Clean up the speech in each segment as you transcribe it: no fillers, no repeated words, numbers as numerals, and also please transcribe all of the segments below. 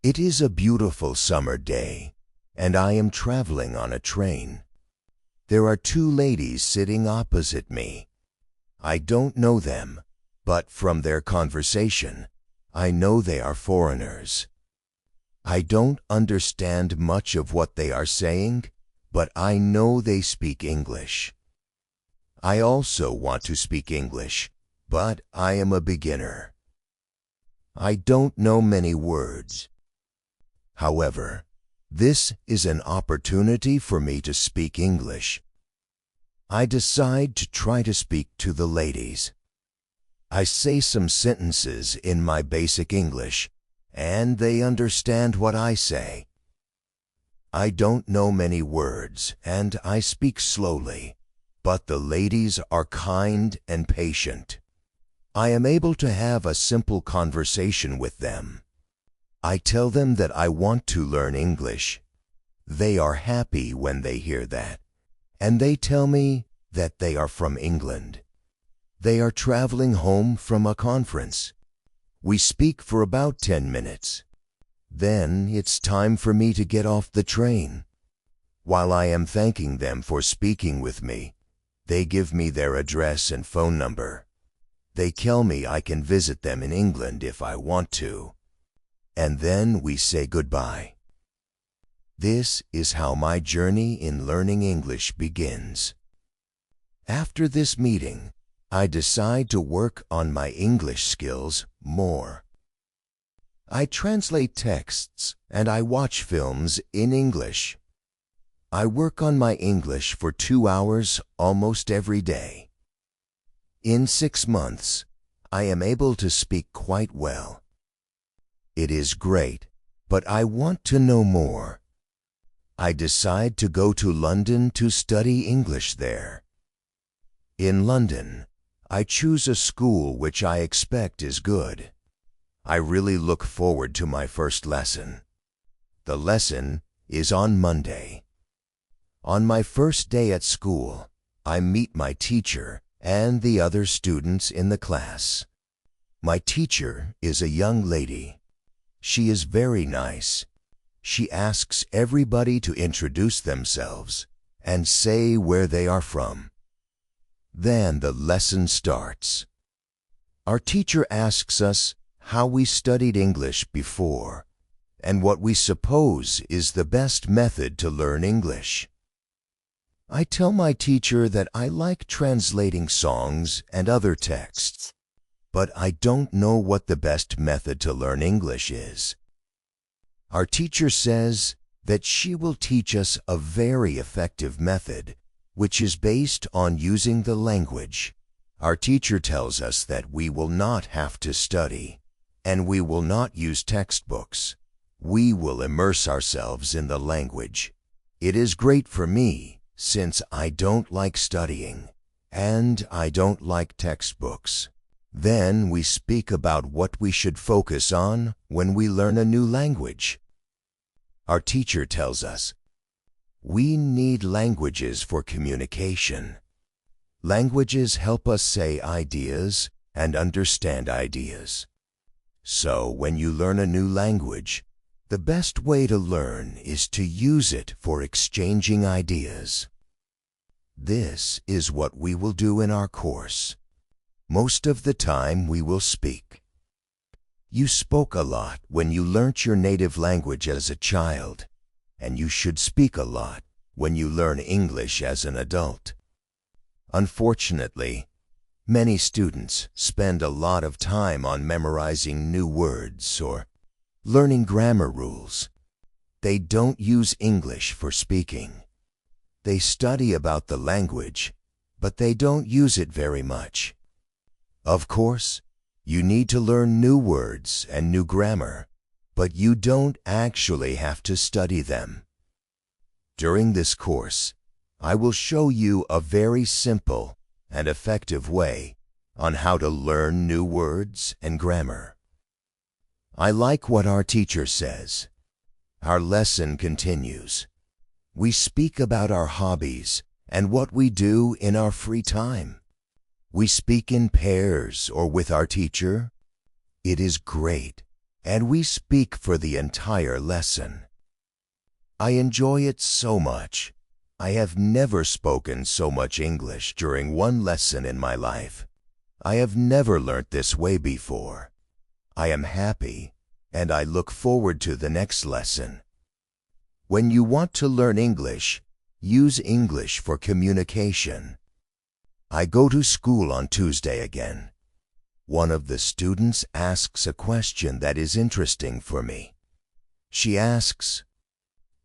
It is a beautiful summer day, and I am traveling on a train. There are two ladies sitting opposite me. I don't know them, but from their conversation, I know they are foreigners. I don't understand much of what they are saying, but I know they speak English. I also want to speak English, but I am a beginner. I don't know many words. However, this is an opportunity for me to speak English. I decide to try to speak to the ladies. I say some sentences in my basic English, and they understand what I say. I don't know many words, and I speak slowly, but the ladies are kind and patient. I am able to have a simple conversation with them. I tell them that I want to learn English. They are happy when they hear that, and they tell me that they are from England. They are traveling home from a conference. We speak for about 10 minutes. Then it's time for me to get off the train. While I am thanking them for speaking with me, they give me their address and phone number. They tell me I can visit them in England if I want to. And then we say goodbye. This is how my journey in learning English begins. After this meeting, I decide to work on my English skills more. I translate texts and I watch films in English. I work on my English for 2 hours almost every day. In 6 months, I am able to speak quite well. It is great, but I want to know more. I decide to go to London to study English there. In London, I choose a school which I expect is good. I really look forward to my first lesson. The lesson is on Monday. On my first day at school, I meet my teacher and the other students in the class. My teacher is a young lady. She is very nice. She asks everybody to introduce themselves and say where they are from. Then the lesson starts. Our teacher asks us how we studied English before and what we suppose is the best method to learn English. I tell my teacher that I like translating songs and other texts, but I don't know what the best method to learn English is. Our teacher says that she will teach us a very effective method, which is based on using the language. Our teacher tells us that we will not have to study, and we will not use textbooks. We will immerse ourselves in the language. It is great for me, since I don't like studying, and I don't like textbooks. Then we speak about what we should focus on when we learn a new language. Our teacher tells us, we need languages for communication. Languages help us say ideas and understand ideas. So when you learn a new language, the best way to learn is to use it for exchanging ideas. This is what we will do in our course. Most of the time we will speak. You spoke a lot when you learnt your native language as a child, and you should speak a lot when you learn English as an adult. Unfortunately, many students spend a lot of time on memorizing new words or learning grammar rules. They don't use English for speaking. They study about the language, but they don't use it very much. Of course, you need to learn new words and new grammar, but you don't actually have to study them. During this course, I will show you a very simple and effective way on how to learn new words and grammar. I like what our teacher says. Our lesson continues. We speak about our hobbies and what we do in our free time. We speak in pairs or with our teacher. It is great. and we speak for the entire lesson. I enjoy it so much. I have never spoken so much English during one lesson in my life. I have never learnt this way before. I am happy, and I look forward to the next lesson. When you want to learn English, use English for communication. I go to school on Tuesday again. One of the students asks a question that is interesting for me. She asks,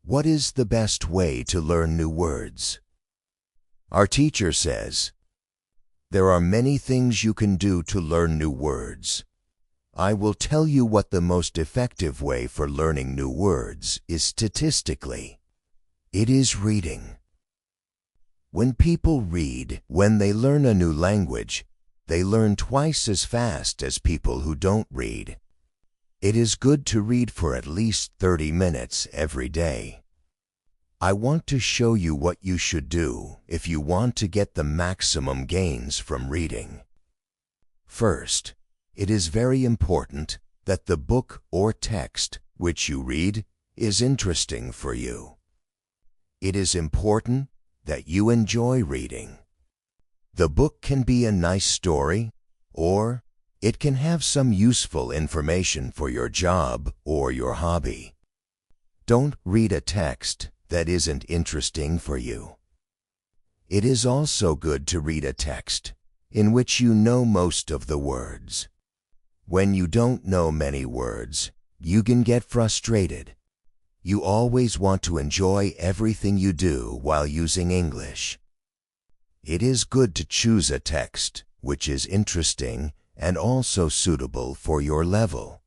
"What is the best way to learn new words?" Our teacher says, "There are many things you can do to learn new words. I will tell you what the most effective way for learning new words is statistically. It is reading. When people read, when they learn a new language, they learn twice as fast as people who don't read. It is good to read for at least 30 minutes every day. I want to show you what you should do if you want to get the maximum gains from reading. First, it is very important that the book or text which you read is interesting for you. It is important that you enjoy reading. The book can be a nice story, or it can have some useful information for your job or your hobby. Don't read a text that isn't interesting for you. It is also good to read a text in which you know most of the words. When you don't know many words, you can get frustrated. You always want to enjoy everything you do while using English. It is good to choose a text which is interesting and also suitable for your level.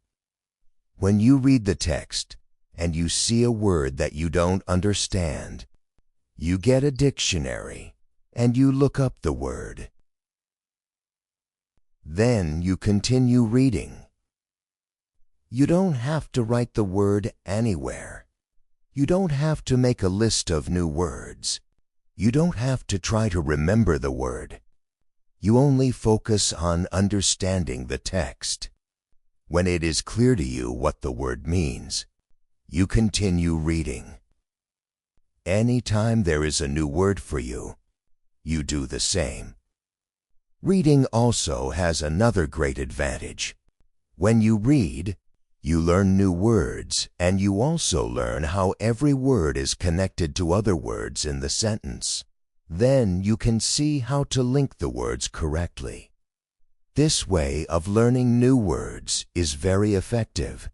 When you read the text and you see a word that you don't understand, you get a dictionary and you look up the word. Then you continue reading. You don't have to write the word anywhere. You don't have to make a list of new words. You don't have to try to remember the word. You only focus on understanding the text. When it is clear to you what the word means, you continue reading. Anytime there is a new word for you, you do the same. Reading also has another great advantage. When you read, you learn new words, and you also learn how every word is connected to other words in the sentence. Then you can see how to link the words correctly. This way of learning new words is very effective.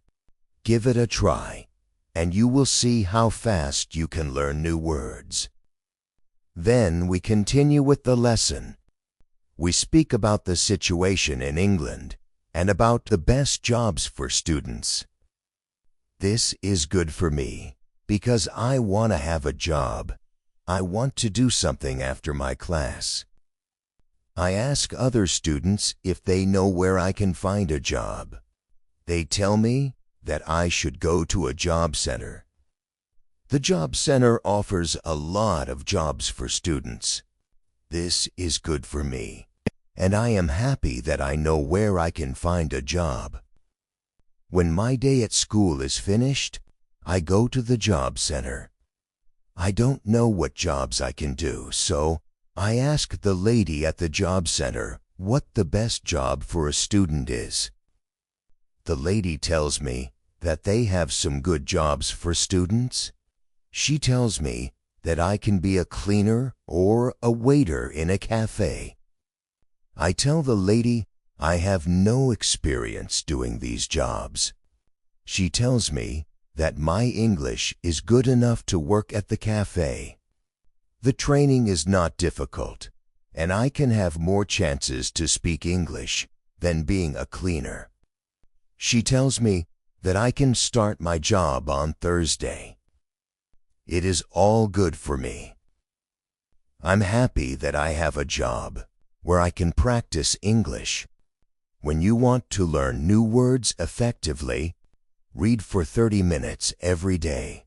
Give it a try, and you will see how fast you can learn new words. Then we continue with the lesson. We speak about the situation in England and about the best jobs for students. This is good for me because I want to have a job. I want to do something after my class. I ask other students if they know where I can find a job. They tell me that I should go to a job center. The job center offers a lot of jobs for students. This is good for me, and I am happy that I know where I can find a job. When my day at school is finished, I go to the job center. I don't know what jobs I can do, so I ask the lady at the job center what the best job for a student is. The lady tells me that they have some good jobs for students. She tells me that I can be a cleaner or a waiter in a cafe. I tell the lady I have no experience doing these jobs. She tells me that my English is good enough to work at the cafe. The training is not difficult, and I can have more chances to speak English than being a cleaner. She tells me that I can start my job on Thursday. It is all good for me. I'm happy that I have a job where I can practice English. When you want to learn new words effectively, read for 30 minutes every day.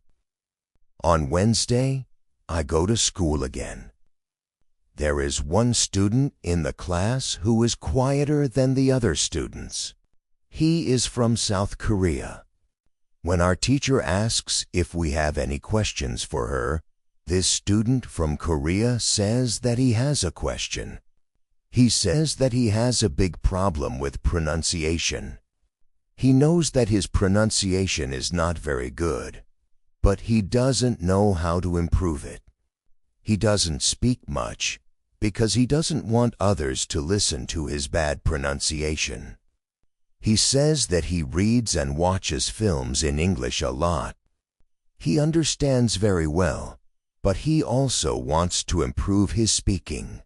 On Wednesday, I go to school again. There is one student in the class who is quieter than the other students. He is from South Korea. When our teacher asks if we have any questions for her, this student from Korea says that he has a question. He says that he has a big problem with pronunciation. He knows that his pronunciation is not very good, but he doesn't know how to improve it. He doesn't speak much because he doesn't want others to listen to his bad pronunciation. He says that he reads and watches films in English a lot. He understands very well, but he also wants to improve his speaking.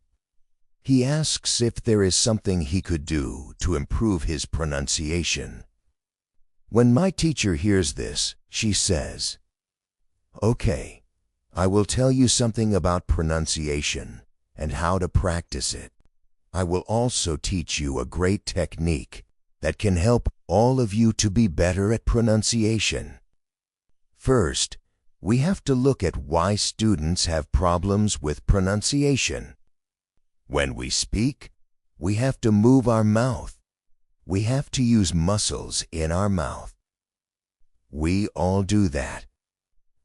He asks if there is something he could do to improve his pronunciation. When my teacher hears this, she says, "Okay, I will tell you something about pronunciation and how to practice it. I will also teach you a great technique that can help all of you to be better at pronunciation. First, we have to look at why students have problems with pronunciation. When we speak, we have to move our mouth. We have to use muscles in our mouth. We all do that.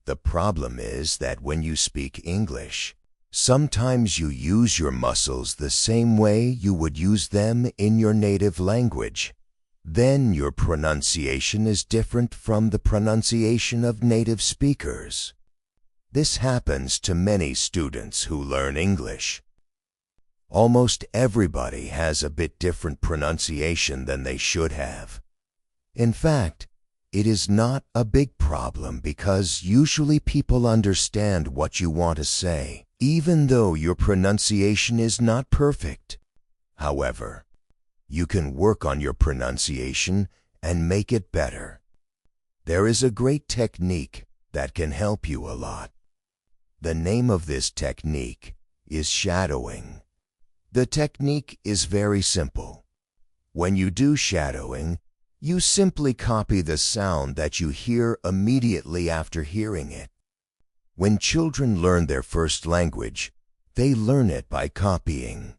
The problem is that when you speak English, sometimes you use your muscles the same way you would use them in your native language. Then your pronunciation is different from the pronunciation of native speakers. This happens to many students who learn English. Almost everybody has a bit different pronunciation than they should have. In fact, it is not a big problem because usually people understand what you want to say, even though your pronunciation is not perfect. However, you can work on your pronunciation and make it better. There is a great technique that can help you a lot. The name of this technique is shadowing. The technique is very simple. When you do shadowing, you simply copy the sound that you hear immediately after hearing it. When children learn their first language, they learn it by copying.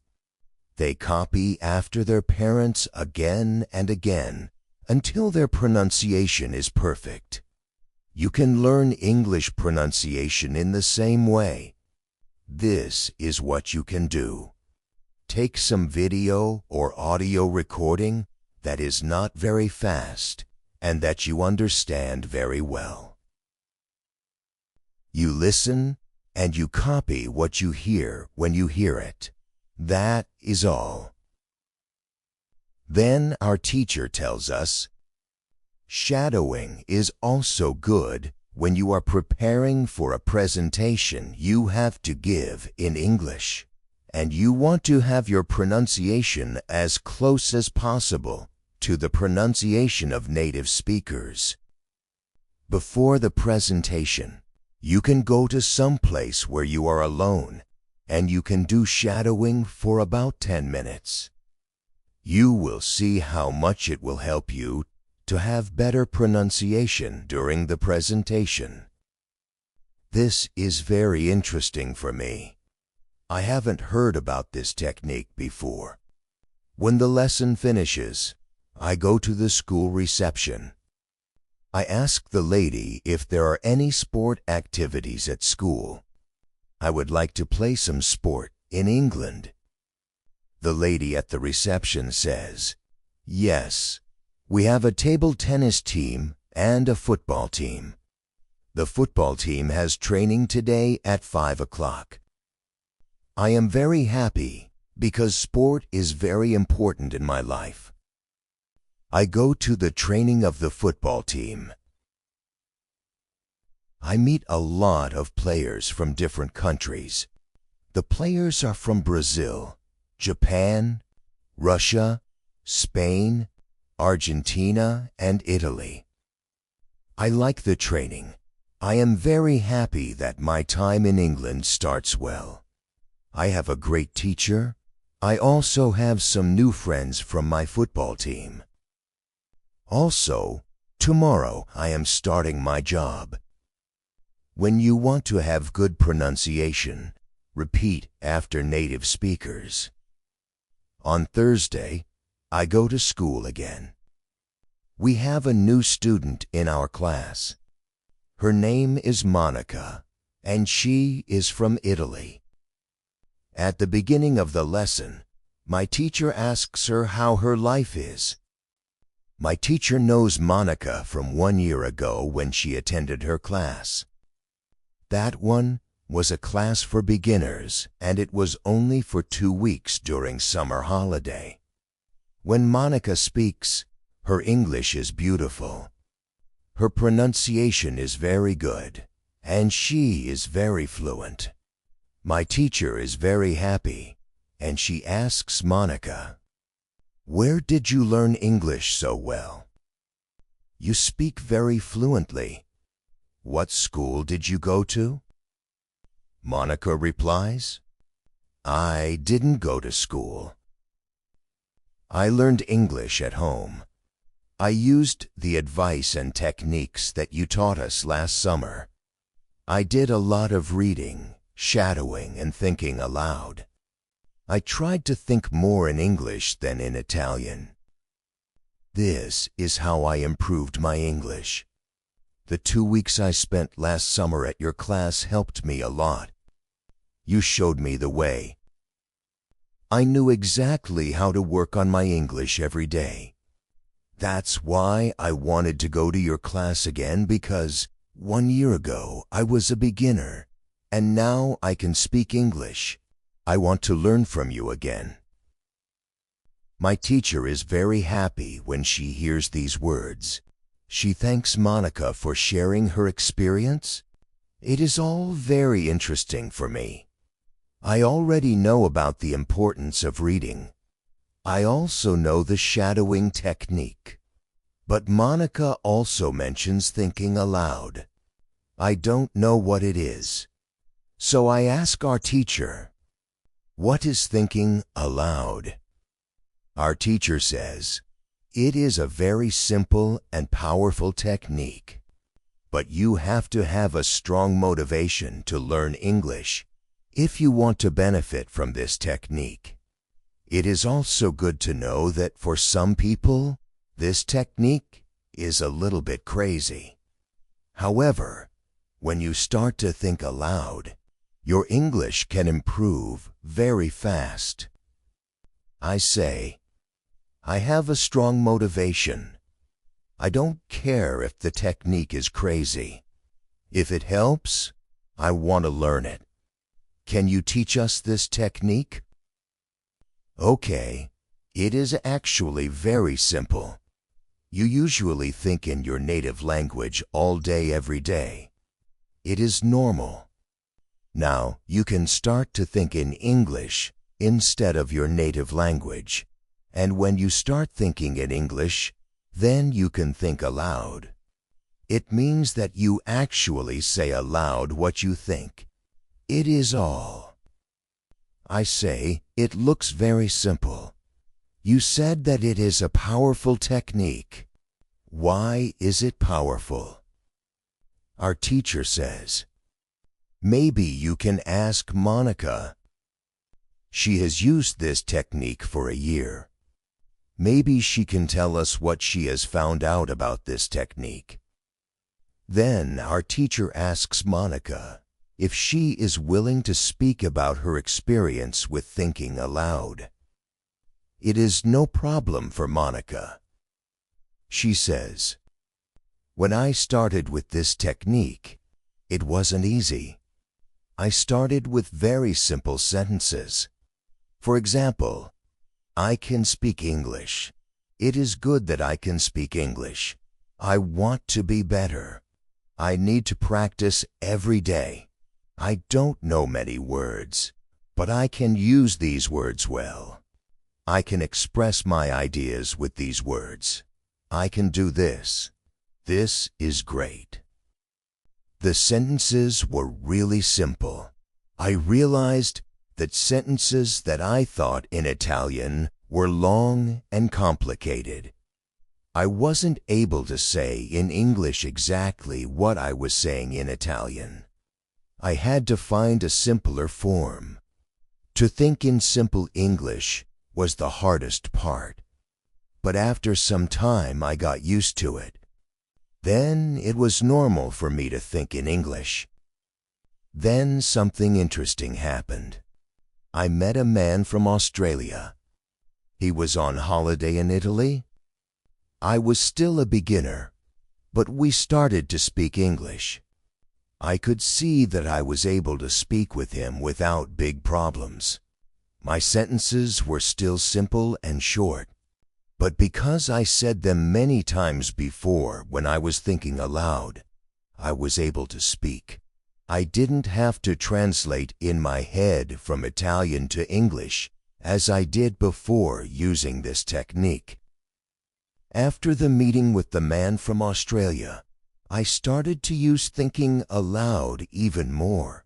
They copy after their parents again and again until their pronunciation is perfect. You can learn English pronunciation in the same way. This is what you can do. Take some video or audio recording that is not very fast and that you understand very well. You listen and you copy what you hear when you hear it. That is all. Then our teacher tells us, shadowing is also good when you are preparing for a presentation you have to give in English, and you want to have your pronunciation as close as possible to the pronunciation of native speakers. Before the presentation, you can go to some place where you are alone and you can do shadowing for about 10 minutes. You will see how much it will help you to have better pronunciation during the presentation. This is very interesting for me. I haven't heard about this technique before. When the lesson finishes, I go to the school reception. I ask the lady if there are any sport activities at school. I would like to play some sport in England. The lady at the reception says, "Yes, we have a table tennis team and a football team. The football team has training today at 5 o'clock. I am very happy because sport is very important in my life. I go to the training of the football team. I meet a lot of players from different countries. The players are from Brazil, Japan, Russia, Spain, Argentina, and Italy. I like the training. I am very happy that my time in England starts well. I have a great teacher. I also have some new friends from my football team. Also, tomorrow I am starting my job." When you want to have good pronunciation, repeat after native speakers. On Thursday, I go to school again. We have a new student in our class. Her name is Monica, and she is from Italy. At the beginning of the lesson, my teacher asks her how her life is. My teacher knows Monica from 1 year ago when she attended her class. That one was a class for beginners, and it was only for 2 weeks during summer holiday. When Monica speaks, her English is beautiful. Her pronunciation is very good, and she is very fluent. My teacher is very happy, and she asks Monica, "Where did you learn English so well? You speak very fluently. What school did you go to?" Monica replies, "I didn't go to school. I learned English at home. I used the advice and techniques that you taught us last summer. I did a lot of reading, shadowing, and thinking aloud. I tried to think more in English than in Italian. This is how I improved my English. The 2 weeks I spent last summer at your class helped me a lot. You showed me the way. I knew exactly how to work on my English every day. That's why I wanted to go to your class again, because 1 year ago I was a beginner, and now I can speak English. I want to learn from you again." My teacher is very happy when she hears these words. She thanks Monica for sharing her experience. It is all very interesting for me. I already know about the importance of reading. I also know the shadowing technique. But Monica also mentions thinking aloud. I don't know what it is. So I ask our teacher, "What is thinking aloud?" Our teacher says, "It is a very simple and powerful technique. But you have to have a strong motivation to learn English if you want to benefit from this technique. It is also good to know that for some people, this technique is a little bit crazy. However, when you start to think aloud, your English can improve very fast." I say, I have a strong motivation. I don't care if the technique is crazy. If it helps, I want to learn it. Can you teach us this technique? Okay, it is actually very simple. You usually think in your native language all day every day. It is normal. Now you can start to think in English instead of your native language. And when you start thinking in English, then you can think aloud. It means that you actually say aloud what you think. It is all. I say, it looks very simple. You said that it is a powerful technique. Why is it powerful? Our teacher says, maybe you can ask Monica. She has used this technique for a year. Maybe she can tell us what she has found out about this technique. Then our teacher asks Monica if she is willing to speak about her experience with thinking aloud. It is no problem for Monica. She says, when I started with this technique, it wasn't easy. I started with very simple sentences. For example, I can speak English. It is good that I can speak English. I want to be better. I need to practice every day. I don't know many words, but I can use these words well. I can express my ideas with these words. I can do this. This is great. The sentences were really simple. I realized that sentences that I thought in Italian were long and complicated. I wasn't able to say in English exactly what I was saying in Italian. I had to find a simpler form. To think in simple English was the hardest part. but after some time I got used to it. Then it was normal for me to think in English. Then something interesting happened. I met a man from Australia. He was on holiday in Italy. I was still a beginner, but we started to speak English. I could see that I was able to speak with him without big problems. My sentences were still simple and short, but because I said them many times before when I was thinking aloud, I was able to speak. I didn't have to translate in my head from Italian to English as I did before using this technique. After the meeting with the man from Australia, I started to use thinking aloud even more.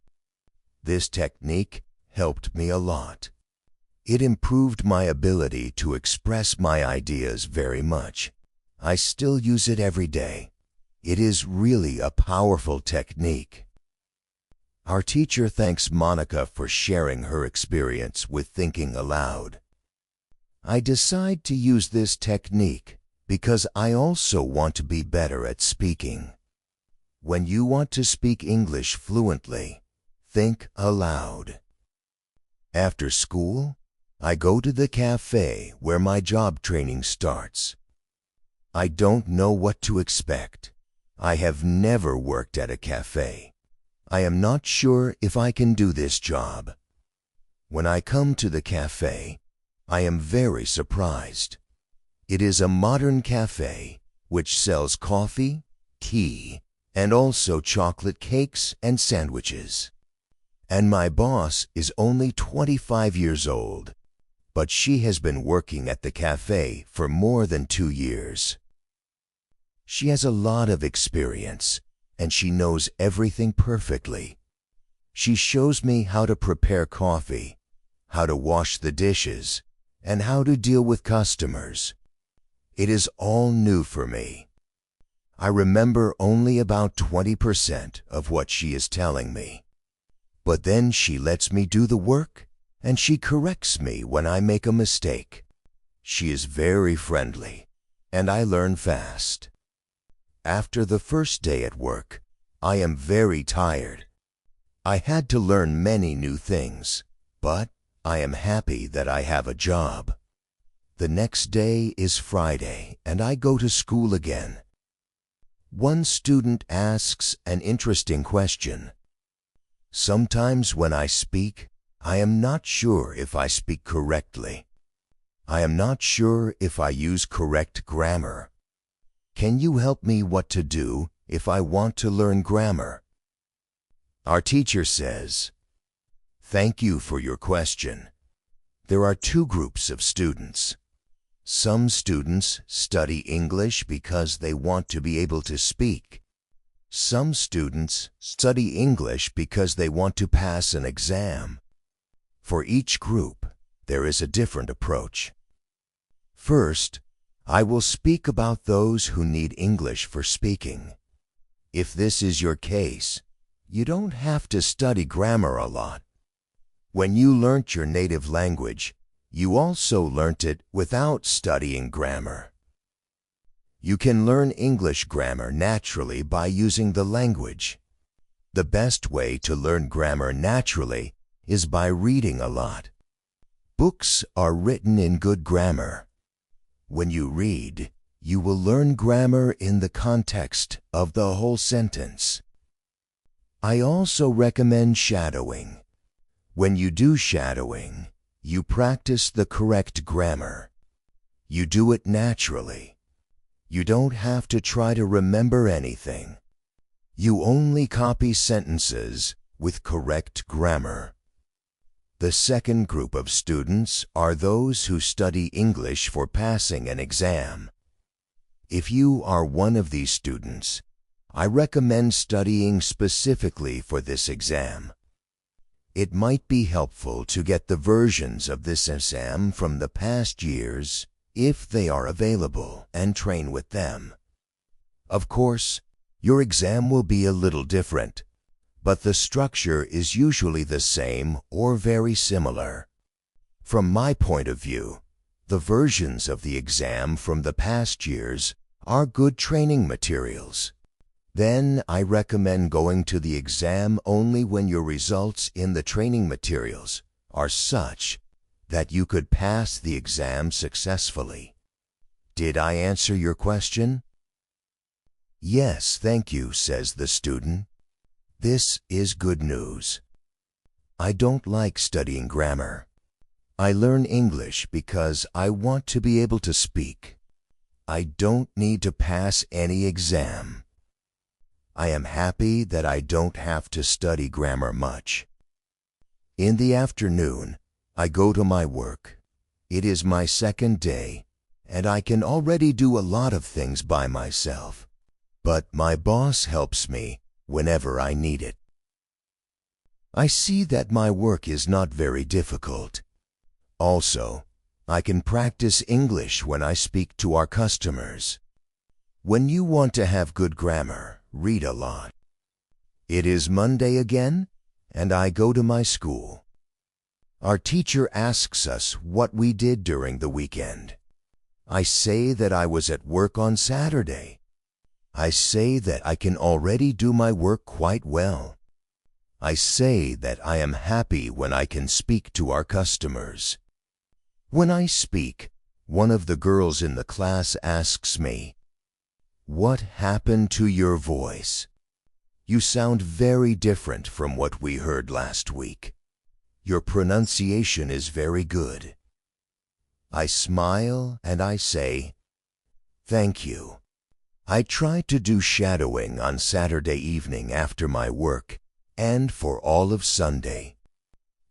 This technique helped me a lot. It improved my ability to express my ideas very much. I still use it every day. It is really a powerful technique. Our teacher thanks Monica for sharing her experience with thinking aloud. I decide to use this technique because I also want to be better at speaking. When you want to speak English fluently, think aloud. After school, I go to the cafe where my job training starts. I don't know what to expect. I have never worked at a cafe. I am not sure if I can do this job. When I come to the cafe, I am very surprised. It is a modern cafe which sells coffee, tea, and also chocolate cakes and sandwiches. And my boss is only 25 years old, but she has been working at the cafe for more than 2 years. She has a lot of experience, and she knows everything perfectly. She shows me how to prepare coffee, how to wash the dishes, and how to deal with customers. It is all new for me. I remember only about 20% of what she is telling me. But then she lets me do the work, and she corrects me when I make a mistake. She is very friendly, and I learn fast. After the first day at work, I am very tired. I had to learn many new things, but I am happy that I have a job. The next day is Friday, and I go to school again. One student asks an interesting question. Sometimes when I speak, I am not sure if I speak correctly. I am not sure if I use correct grammar. Can you help me what to do if I want to learn grammar? Our teacher says, "Thank you for your question." There are two groups of students. Some students study English because they want to be able to speak. Some students study English because they want to pass an exam. For each group, there is a different approach. First, I will speak about those who need English for speaking. If this is your case, you don't have to study grammar a lot. When you learnt your native language, you also learnt it without studying grammar. You can learn English grammar naturally by using the language. The best way to learn grammar naturally is by reading a lot. Books are written in good grammar. When you read, you will learn grammar in the context of the whole sentence. I also recommend shadowing. When you do shadowing, you practice the correct grammar. You do it naturally. You don't have to try to remember anything. You only copy sentences with correct grammar. The second group of students are those who study English for passing an exam. If you are one of these students, I recommend studying specifically for this exam. It might be helpful to get the versions of this exam from the past years, if they are available, and train with them. Of course, your exam will be a little different, but the structure is usually the same or very similar. From my point of view, The versions of the exam from the past years are good training materials. Then I recommend going to the exam only when your results in the training materials are such that you could pass the exam successfully. Did I answer your question? Yes, thank you, says the student. This is good news. I don't like studying grammar. I learn English because I want to be able to speak. I don't need to pass any exam. I am happy that I don't have to study grammar much. In the afternoon, I go to my work. It is my second day, and I can already do a lot of things by myself. But my boss helps me whenever I need it. I see that my work is not very difficult. Also, I can practice English when I speak to our customers. When you want to have good grammar, read a lot. It is Monday again, and I go to my school. Our teacher asks us what we did during the weekend. I say that I was at work on Saturday. I say that I can already do my work quite well. I say that I am happy when I can speak to our customers. When I speak, one of the girls in the class asks me, "What happened to your voice? You sound very different from what we heard last week. Your pronunciation is very good." I smile and I say, "Thank you." I try to do shadowing on Saturday evening after my work and for all of Sunday.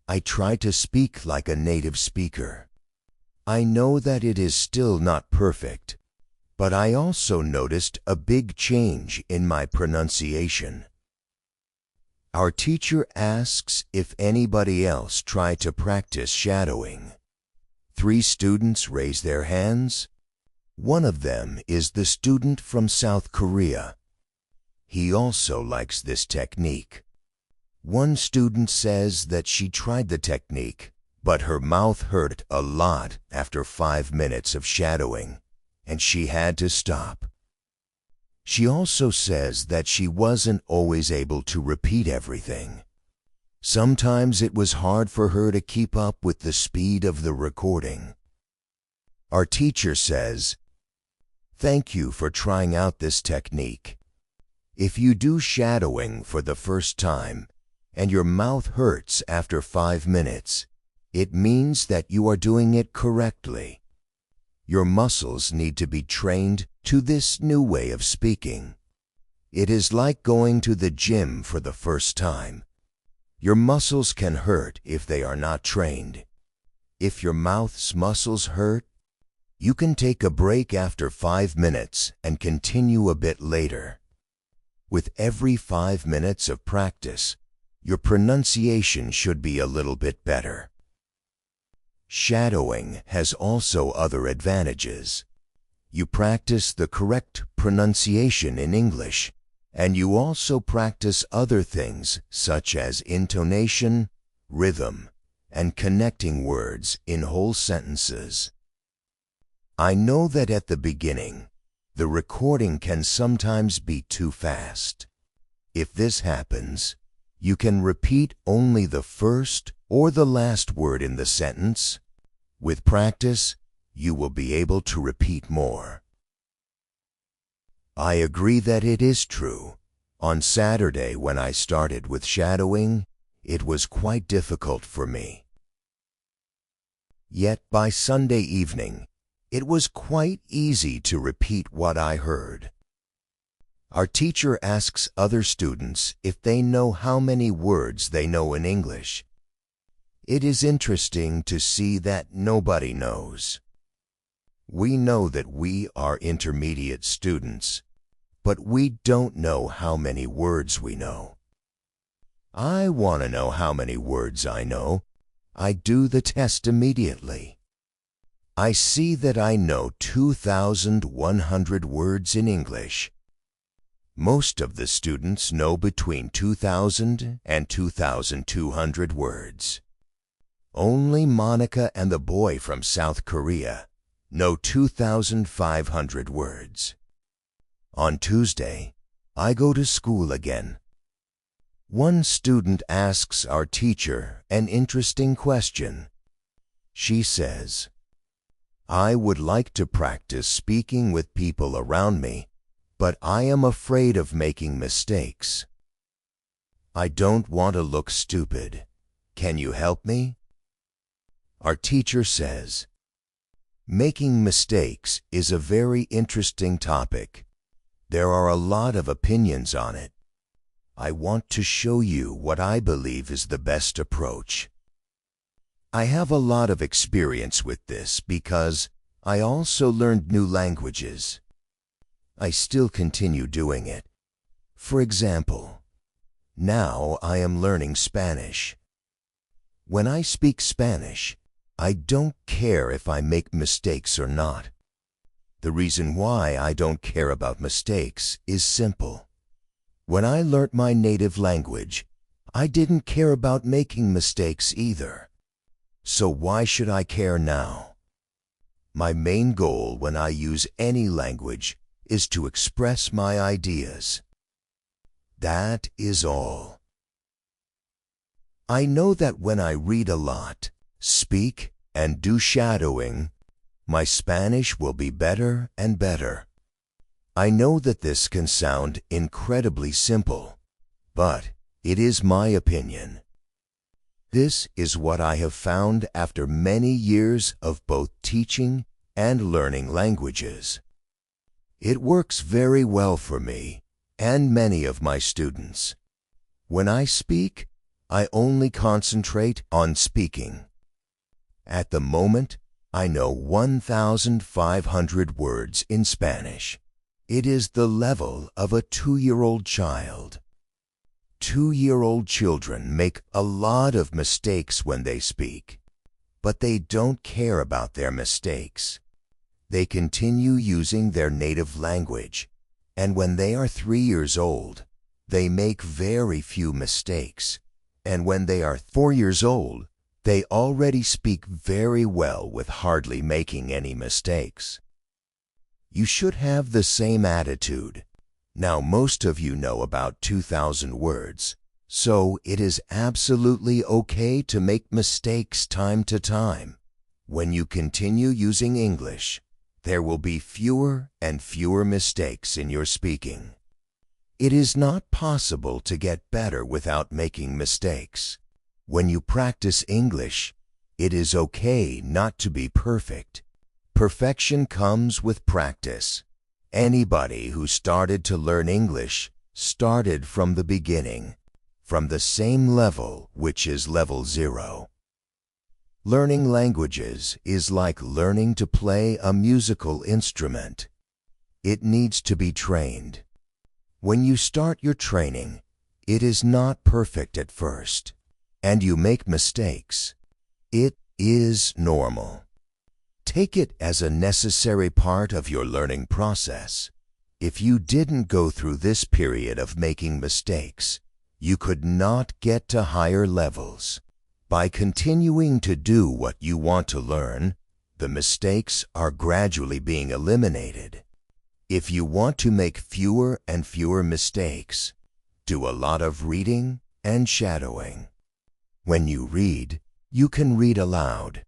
I try to speak like a native speaker. I know that it is still not perfect, but I also noticed a big change in my pronunciation. Our teacher asks if anybody else tried to practice shadowing. 3 students raise their hands. One of them is the student from South Korea. He also likes this technique. One student says that she tried the technique, but her mouth hurt a lot after 5 minutes of shadowing, and she had to stop. She also says that she wasn't always able to repeat everything. Sometimes it was hard for her to keep up with the speed of the recording. Our teacher says, "Thank you for trying out this technique. If you do shadowing for the first time and your mouth hurts after 5 minutes, it means that you are doing it correctly. Your muscles need to be trained to this new way of speaking. It is like going to the gym for the first time. Your muscles can hurt if they are not trained. If your mouth's muscles hurt, you can take a break after 5 minutes and continue a bit later. With every 5 minutes of practice, your pronunciation should be a little bit better." Shadowing has also other advantages. You practice the correct pronunciation in English, and you also practice other things such as intonation, rhythm, and connecting words in whole sentences. I know that at the beginning, the recording can sometimes be too fast. If this happens, you can repeat only the first or the last word in the sentence. With practice, you will be able to repeat more. I agree that it is true. On Saturday, when I started with shadowing, it was quite difficult for me. Yet by Sunday evening, it was quite easy to repeat what I heard. Our teacher asks other students if they know how many words they know in English. It is interesting to see that nobody knows. We know that we are intermediate students, but we don't know how many words we know. I want to know how many words I know. I do the test immediately. I see that I know 2,100 words in English. Most of the students know between 2,000 and 2,200 words. Only Monica and the boy from South Korea know 2,500 words. On Tuesday, I go to school again. One student asks our teacher an interesting question. She says, "I would like to practice speaking with people around me, but I am afraid of making mistakes. I don't want to look stupid. Can you help me?" Our teacher says, "Making mistakes is a very interesting topic. There are a lot of opinions on it. I want to show you what I believe is the best approach. I have a lot of experience with this because I also learned new languages. I still continue doing it. For example, now I am learning Spanish. When I speak Spanish, I don't care if I make mistakes or not. The reason why I don't care about mistakes is simple. When I learnt my native language, I didn't care about making mistakes either. So why should I care now? My main goal when I use any language is to express my ideas. That is all. I know that when I read a lot, speak, and do shadowing, my Spanish will be better and better. I know that this can sound incredibly simple, but it is my opinion. This is what I have found after many years of both teaching and learning languages. It works very well for me and many of my students. When I speak, I only concentrate on speaking. At the moment, I know 1,500 words in Spanish. It is the level of a 2-year-old child. 2-year-old children make a lot of mistakes when they speak, but they don't care about their mistakes. They continue using their native language, and when they are 3 years old, they make very few mistakes, and when they are 4 years old, they already speak very well with hardly making any mistakes. You should have the same attitude. Now most of you know about 2,000 words, so it is absolutely okay to make mistakes time to time. When you continue using English, there will be fewer and fewer mistakes in your speaking. It is not possible to get better without making mistakes. When you practice English, it is okay not to be perfect. Perfection comes with practice. Anybody who started to learn English started from the beginning, from the same level, which is level 0. Learning languages is like learning to play a musical instrument. It needs to be trained. When you start your training, it is not perfect at first, and you make mistakes. It is normal. Take it as a necessary part of your learning process. If you didn't go through this period of making mistakes, you could not get to higher levels. By continuing to do what you want to learn, the mistakes are gradually being eliminated. If you want to make fewer and fewer mistakes, do a lot of reading and shadowing. When you read, you can read aloud.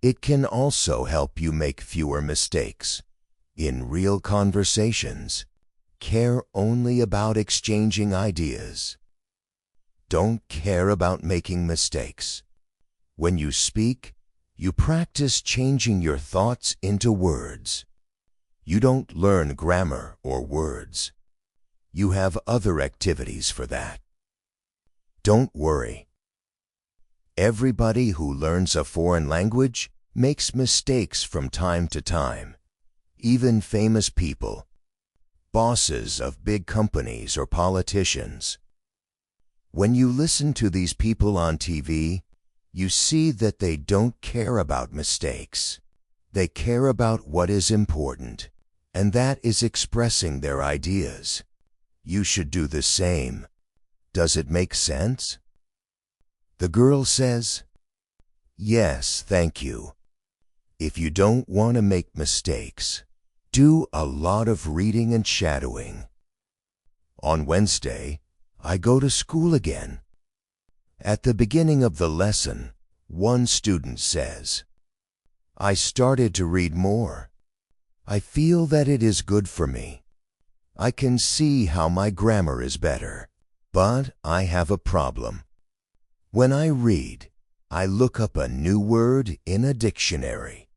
It can also help you make fewer mistakes. In real conversations, care only about exchanging ideas. Don't care about making mistakes. When you speak, you practice changing your thoughts into words. You don't learn grammar or words. You have other activities for that. Don't worry. Everybody who learns a foreign language makes mistakes from time to time. Even famous people, bosses of big companies or politicians. When you listen to these people on TV, you see that they don't care about mistakes. They care about what is important, and that is expressing their ideas. You should do the same. Does it make sense? The girl says, Yes, thank you. If you don't want to make mistakes, do a lot of reading and shadowing. On Wednesday, I go to school again. At the beginning of the lesson, one student says, "I started to read more. I feel that it is good for me. I can see how my grammar is better, but I have a problem. When I read, I look up a new word in a dictionary.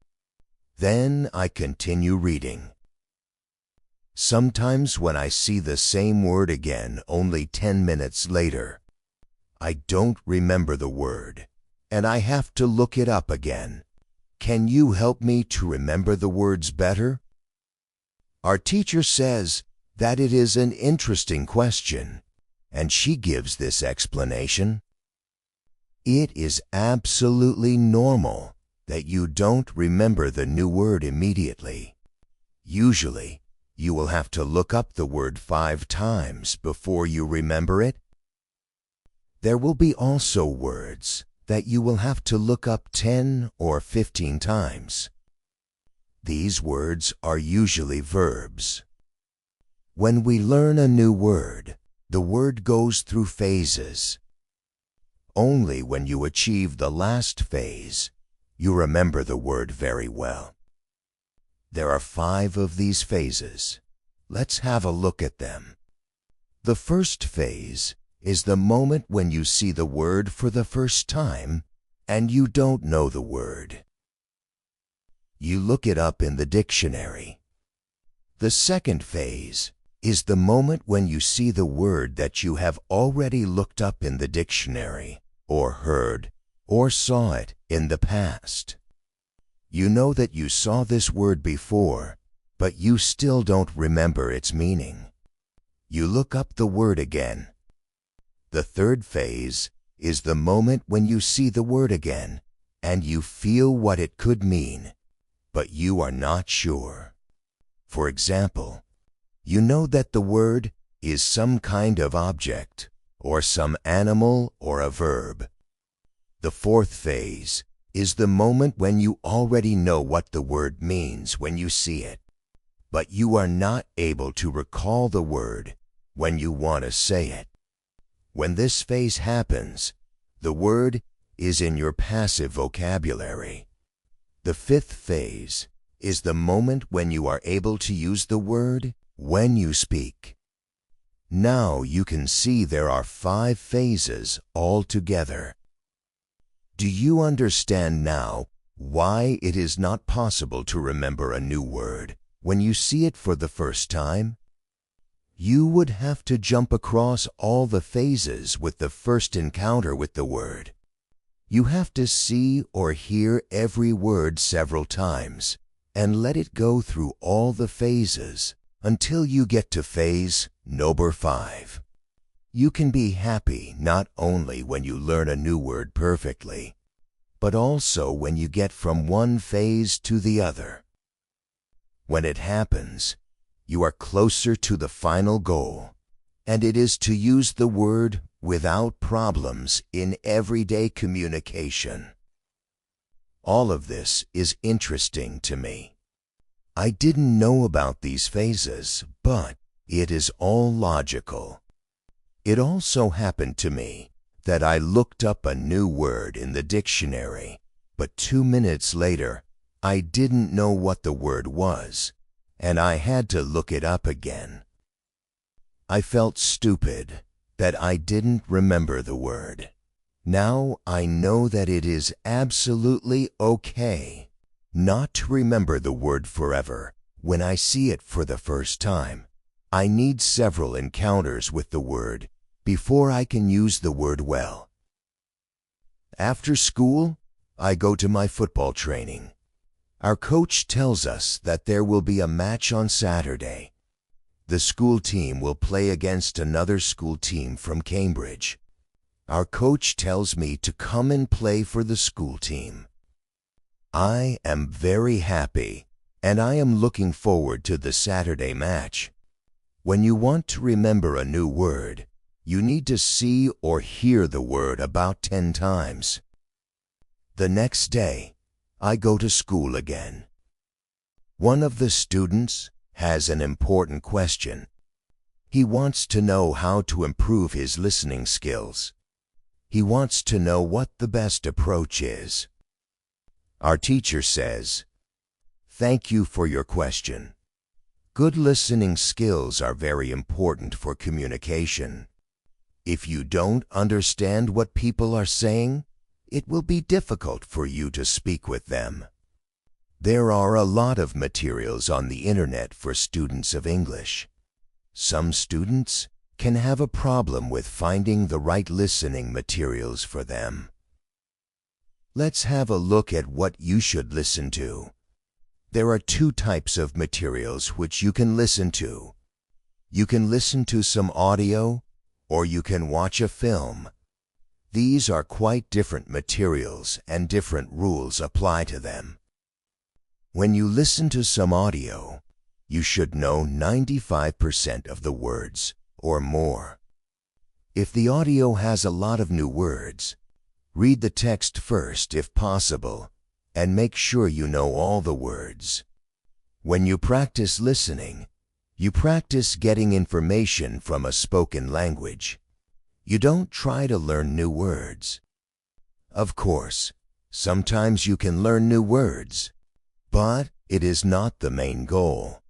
Then I continue reading. Sometimes when I see the same word again only 10 minutes later, I don't remember the word, and I have to look it up again. Can you help me to remember the words better?" Our teacher says that it is an interesting question, and she gives this explanation. It is absolutely normal that you don't remember the new word immediately. Usually, you will have to look up the word 5 times before you remember it. There will be also words that you will have to look up 10 or 15 times. These words are usually verbs. When we learn a new word, the word goes through phases. Only when you achieve the last phase, you remember the word very well. There are 5 of these phases. Let's have a look at them. The first phase is the moment when you see the word for the first time and you don't know the word. You look it up in the dictionary. The second phase is the moment when you see the word that you have already looked up in the dictionary, or heard, or saw it in the past. You know that you saw this word before, but you still don't remember its meaning. You look up the word again. The third phase is the moment when you see the word again and you feel what it could mean, but you are not sure. For example, you know that the word is some kind of object, or some animal or a verb. The fourth phase is the moment when you already know what the word means when you see it, but you are not able to recall the word when you want to say it. When this phase happens, the word is in your passive vocabulary. The fifth phase is the moment when you are able to use the word when you speak. Now you can see there are 5 phases altogether. Do you understand now why it is not possible to remember a new word when you see it for the first time? You would have to jump across all the phases with the first encounter with the word. You have to see or hear every word several times and let it go through all the phases until you get to phase number 5. You can be happy not only when you learn a new word perfectly, but also when you get from one phase to the other. When it happens, you are closer to the final goal, and it is to use the word without problems in everyday communication. All of this is interesting to me. I didn't know about these phases, but it is all logical. It also happened to me that I looked up a new word in the dictionary, but 2 minutes later, I didn't know what the word was, and I had to look it up again. I felt stupid that I didn't remember the word. Now I know that it is absolutely okay not to remember the word forever when I see it for the first time. I need several encounters with the word before I can use the word well. After school, I go to my football training. Our coach tells us that there will be a match on Saturday. The school team will play against another school team from Cambridge. Our coach tells me to come and play for the school team. I am very happy, and I am looking forward to the Saturday match. When you want to remember a new word, you need to see or hear the word about 10 times. The next day, I go to school again. One of the students has an important question. He wants to know how to improve his listening skills. He wants to know what the best approach is. Our teacher says, "Thank you for your question. Good listening skills are very important for communication. If you don't understand what people are saying, it will be difficult for you to speak with them." There are a lot of materials on the internet for students of English. Some students can have a problem with finding the right listening materials for them. Let's have a look at what you should listen to. There are two types of materials which you can listen to. You can listen to some audio, or you can watch a film. These are quite different materials and different rules apply to them. When you listen to some audio, you should know 95% of the words or more. If the audio has a lot of new words, read the text first if possible, and make sure you know all the words. When you practice listening, you practice getting information from a spoken language. You don't try to learn new words. Of course, sometimes you can learn new words, but it is not the main goal.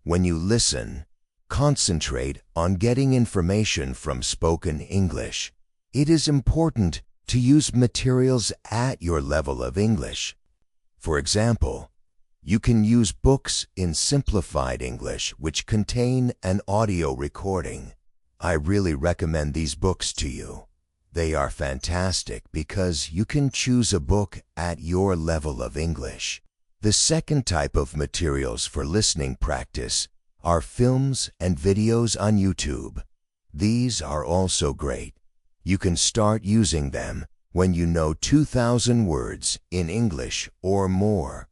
When you listen, concentrate on getting information from spoken English. It is important to use materials at your level of English. For example, you can use books in simplified English which contain an audio recording. I really recommend these books to you. They are fantastic because you can choose a book at your level of English. The second type of materials for listening practice are films and videos on YouTube. These are also great. You can start using them when you know 2,000 words in English or more.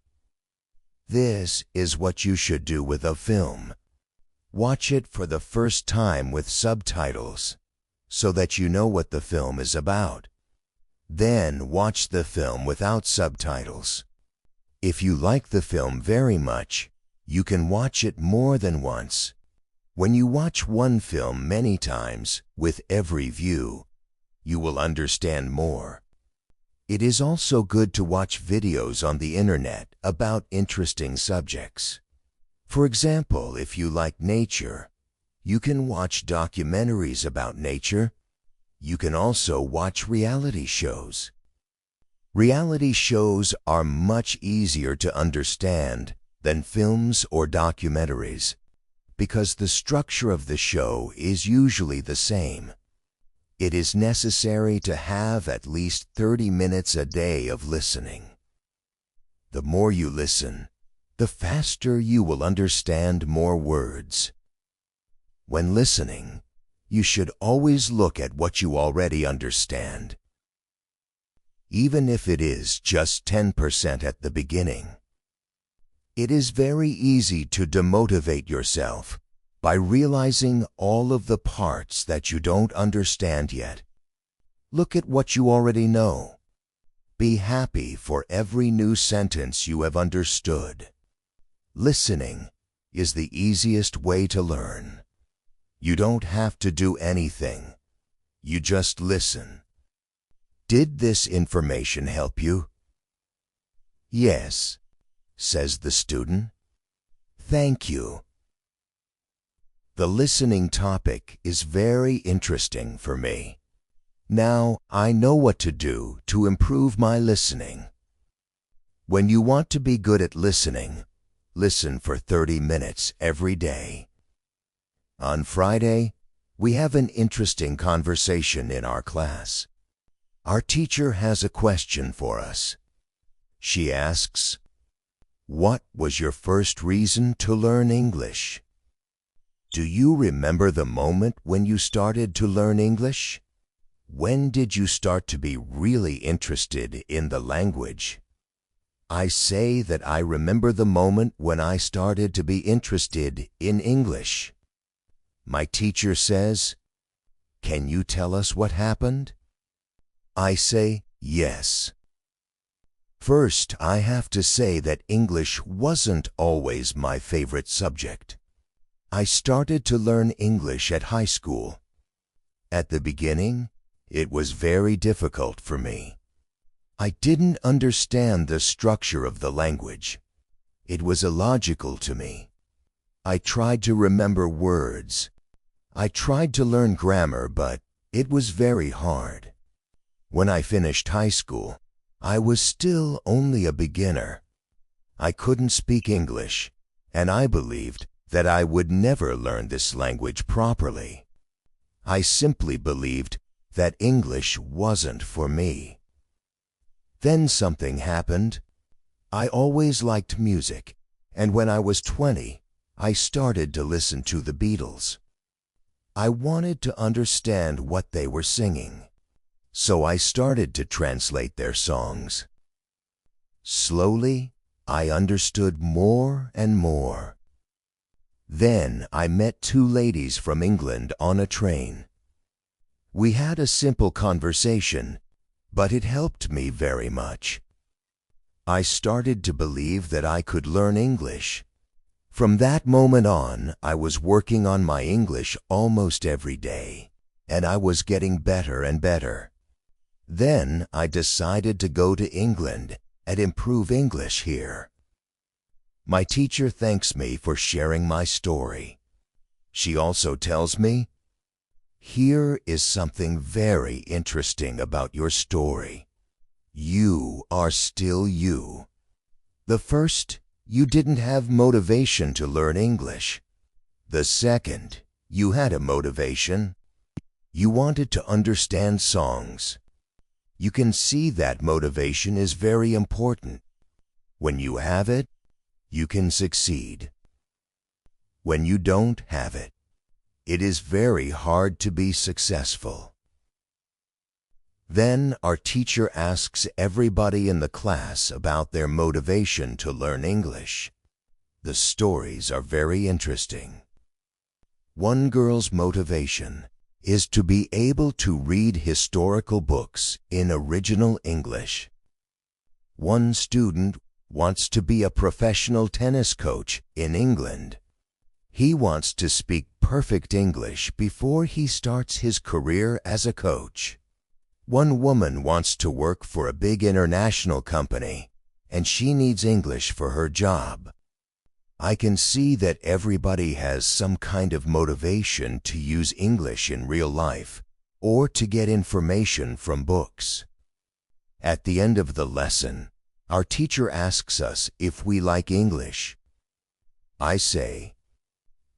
This is what you should do with a film. Watch it for the first time with subtitles, so that you know what the film is about. Then watch the film without subtitles. If you like the film very much, you can watch it more than once. When you watch one film many times, with every view, you will understand more. It is also good to watch videos on the internet about interesting subjects. For example, if you like nature, you can watch documentaries about nature. You can also watch reality shows. Reality shows are much easier to understand than films or documentaries because the structure of the show is usually the same. It is necessary to have at least 30 minutes a day of listening. The more you listen, the faster you will understand more words. When listening, you should always look at what you already understand, even if it is just 10% at the beginning. It is very easy to demotivate yourself by realizing all of the parts that you don't understand yet. Look at what you already know. Be happy for every new sentence you have understood. Listening is the easiest way to learn. You don't have to do anything. You just listen. Did this information help you? Yes, says the student. Thank you. The listening topic is very interesting for me. Now I know what to do to improve my listening. When you want to be good at listening, listen for 30 minutes every day. On Friday, we have an interesting conversation in our class. Our teacher has a question for us. She asks, "What was your first reason to learn English?" Do you remember the moment when you started to learn English? When did you start to be really interested in the language? I say that I remember the moment when I started to be interested in English. My teacher says, "Can you tell us what happened?" I say, "Yes." First, I have to say that English wasn't always my favorite subject. I started to learn English at high school. At the beginning, it was very difficult for me. I didn't understand the structure of the language. It was illogical to me. I tried to remember words. I tried to learn grammar, but it was very hard. When I finished high school, I was still only a beginner. I couldn't speak English, and I believed that I would never learn this language properly. I simply believed that English wasn't for me. Then something happened. I always liked music, and when I was 20, I started to listen to the Beatles. I wanted to understand what they were singing, so I started to translate their songs. Slowly, I understood more and more. Then I met two ladies from England on a train. We had a simple conversation, but it helped me very much. I started to believe that I could learn English. From that moment on, I was working on my English almost every day, and I was getting better and better. Then I decided to go to England and improve English here. My teacher thanks me for sharing my story. She also tells me, "Here is something very interesting about your story. You are still you. The first, you didn't have motivation to learn English. The second, you had a motivation. You wanted to understand songs. You can see that motivation is very important. When you have it, you can succeed. When you don't have it, it is very hard to be successful." Then our teacher asks everybody in the class about their motivation to learn English. The stories are very interesting. One girl's motivation is to be able to read historical books in original English. One student wants to be a professional tennis coach in England. He wants to speak perfect English before he starts his career as a coach. One woman wants to work for a big international company, and she needs English for her job. I can see that everybody has some kind of motivation to use English in real life or to get information from books. At the end of the lesson, our teacher asks us if we like English. I say,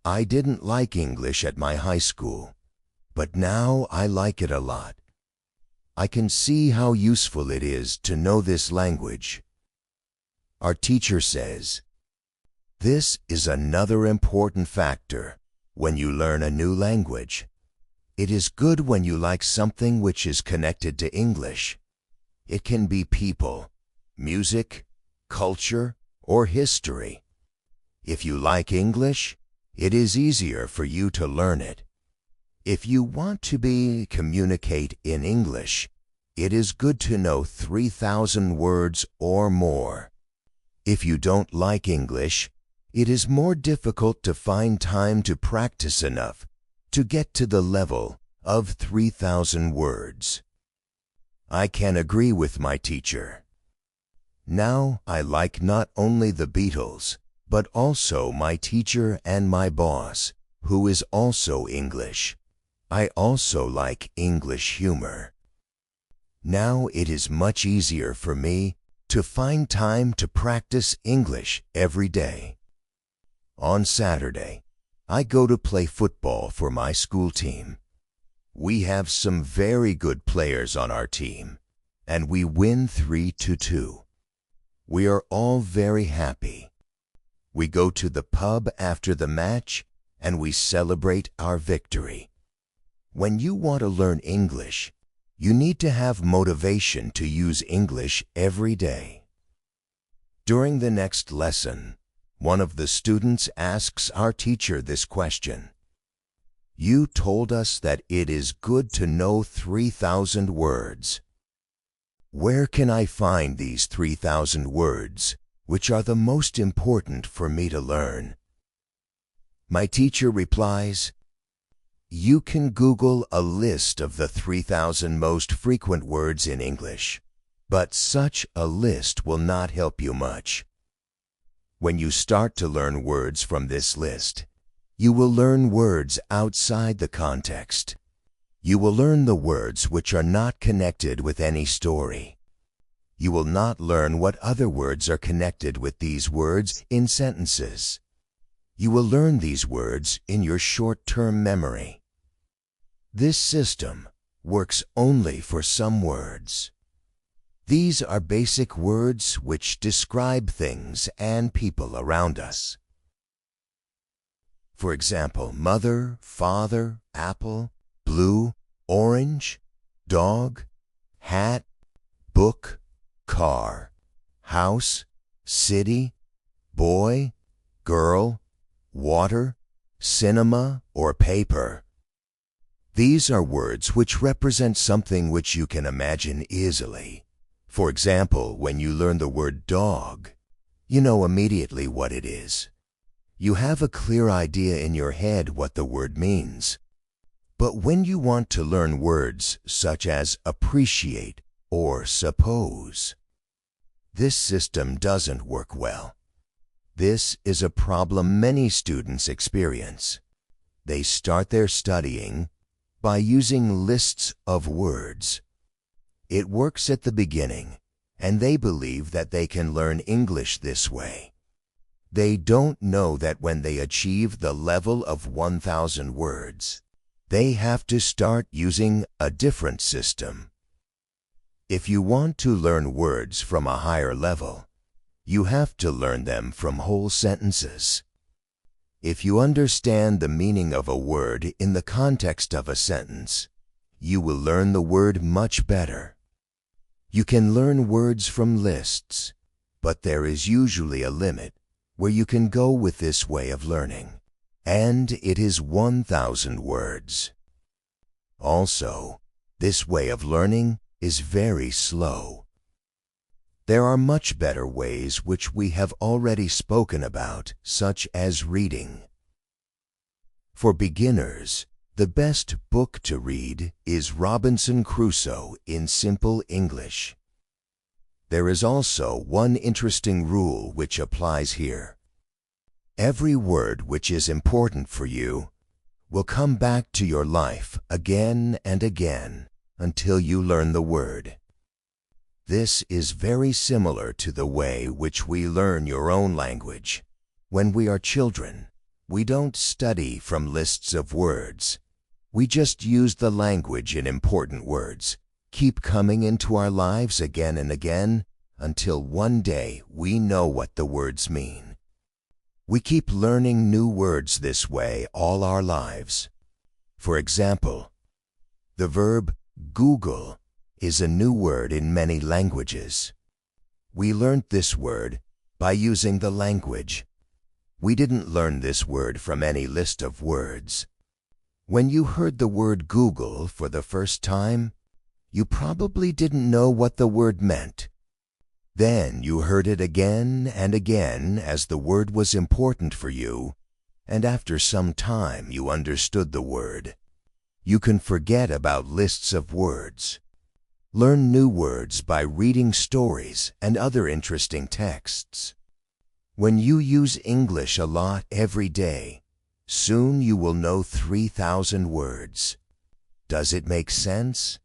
"I didn't like English at my high school, but now I like it a lot. I can see how useful it is to know this language." Our teacher says, "This is another important factor when you learn a new language. It is good when you like something which is connected to English. It can be people, music, culture, or history. If you like English, it is easier for you to learn it. If you want to communicate in English, it is good to know 3,000 words or more. If you don't like English, it is more difficult to find time to practice enough to get to the level of 3,000 words." I can agree with my teacher. Now I like not only the Beatles, but also my teacher and my boss, who is also English. I also like English humor. Now it is much easier for me to find time to practice English every day. On Saturday, I go to play football for my school team. We have some very good players on our team, and we win 3-2. We are all very happy. We go to the pub after the match, and we celebrate our victory. When you want to learn English, you need to have motivation to use English every day. During the next lesson, one of the students asks our teacher this question. "You told us that it is good to know 3,000 words. Where can I find these 3,000 words, which are the most important for me to learn? My teacher replies, you can Google a list of the 3,000 most frequent words in English, but such a list will not help you much. When you start to learn words from this list, you will learn words outside the context. You will learn the words which are not connected with any story. You will not learn what other words are connected with these words in sentences. You will learn these words in your short-term memory. This system works only for some words. These are basic words which describe things and people around us. For example, mother, father, apple, blue, orange, dog, hat, book, car, house, city, boy, girl, water, cinema, or paper. These are words which represent something which you can imagine easily. For example, when you learn the word dog, you know immediately what it is. You have a clear idea in your head what the word means. But when you want to learn words such as appreciate or suppose, this system doesn't work well. This is a problem many students experience. They start their studying by using lists of words. It works at the beginning, and they believe that they can learn English this way. They don't know that when they achieve the level of 1,000 words, they have to start using a different system. If you want to learn words from a higher level, you have to learn them from whole sentences. If you understand the meaning of a word in the context of a sentence, you will learn the word much better. You can learn words from lists, but there is usually a limit where you can go with this way of learning, and it is 1,000 words. Also, this way of learning is very slow. There are much better ways which we have already spoken about, such as reading. For beginners, the best book to read is Robinson Crusoe in Simple English. There is also one interesting rule which applies here. Every word which is important for you will come back to your life again and again until you learn the word. This is very similar to the way which we learn your own language. When we are children, we don't study from lists of words. We just use the language in important words, keep coming into our lives again and again until one day we know what the words mean. We keep learning new words this way all our lives. For example, the verb Google is a new word in many languages. We learned this word by using the language. We didn't learn this word from any list of words. When you heard the word Google for the first time, you probably didn't know what the word meant. Then you heard it again and again as the word was important for you, and after some time you understood the word. You can forget about lists of words. Learn new words by reading stories and other interesting texts. When you use English a lot every day, soon you will know 3,000 words. Does it make sense?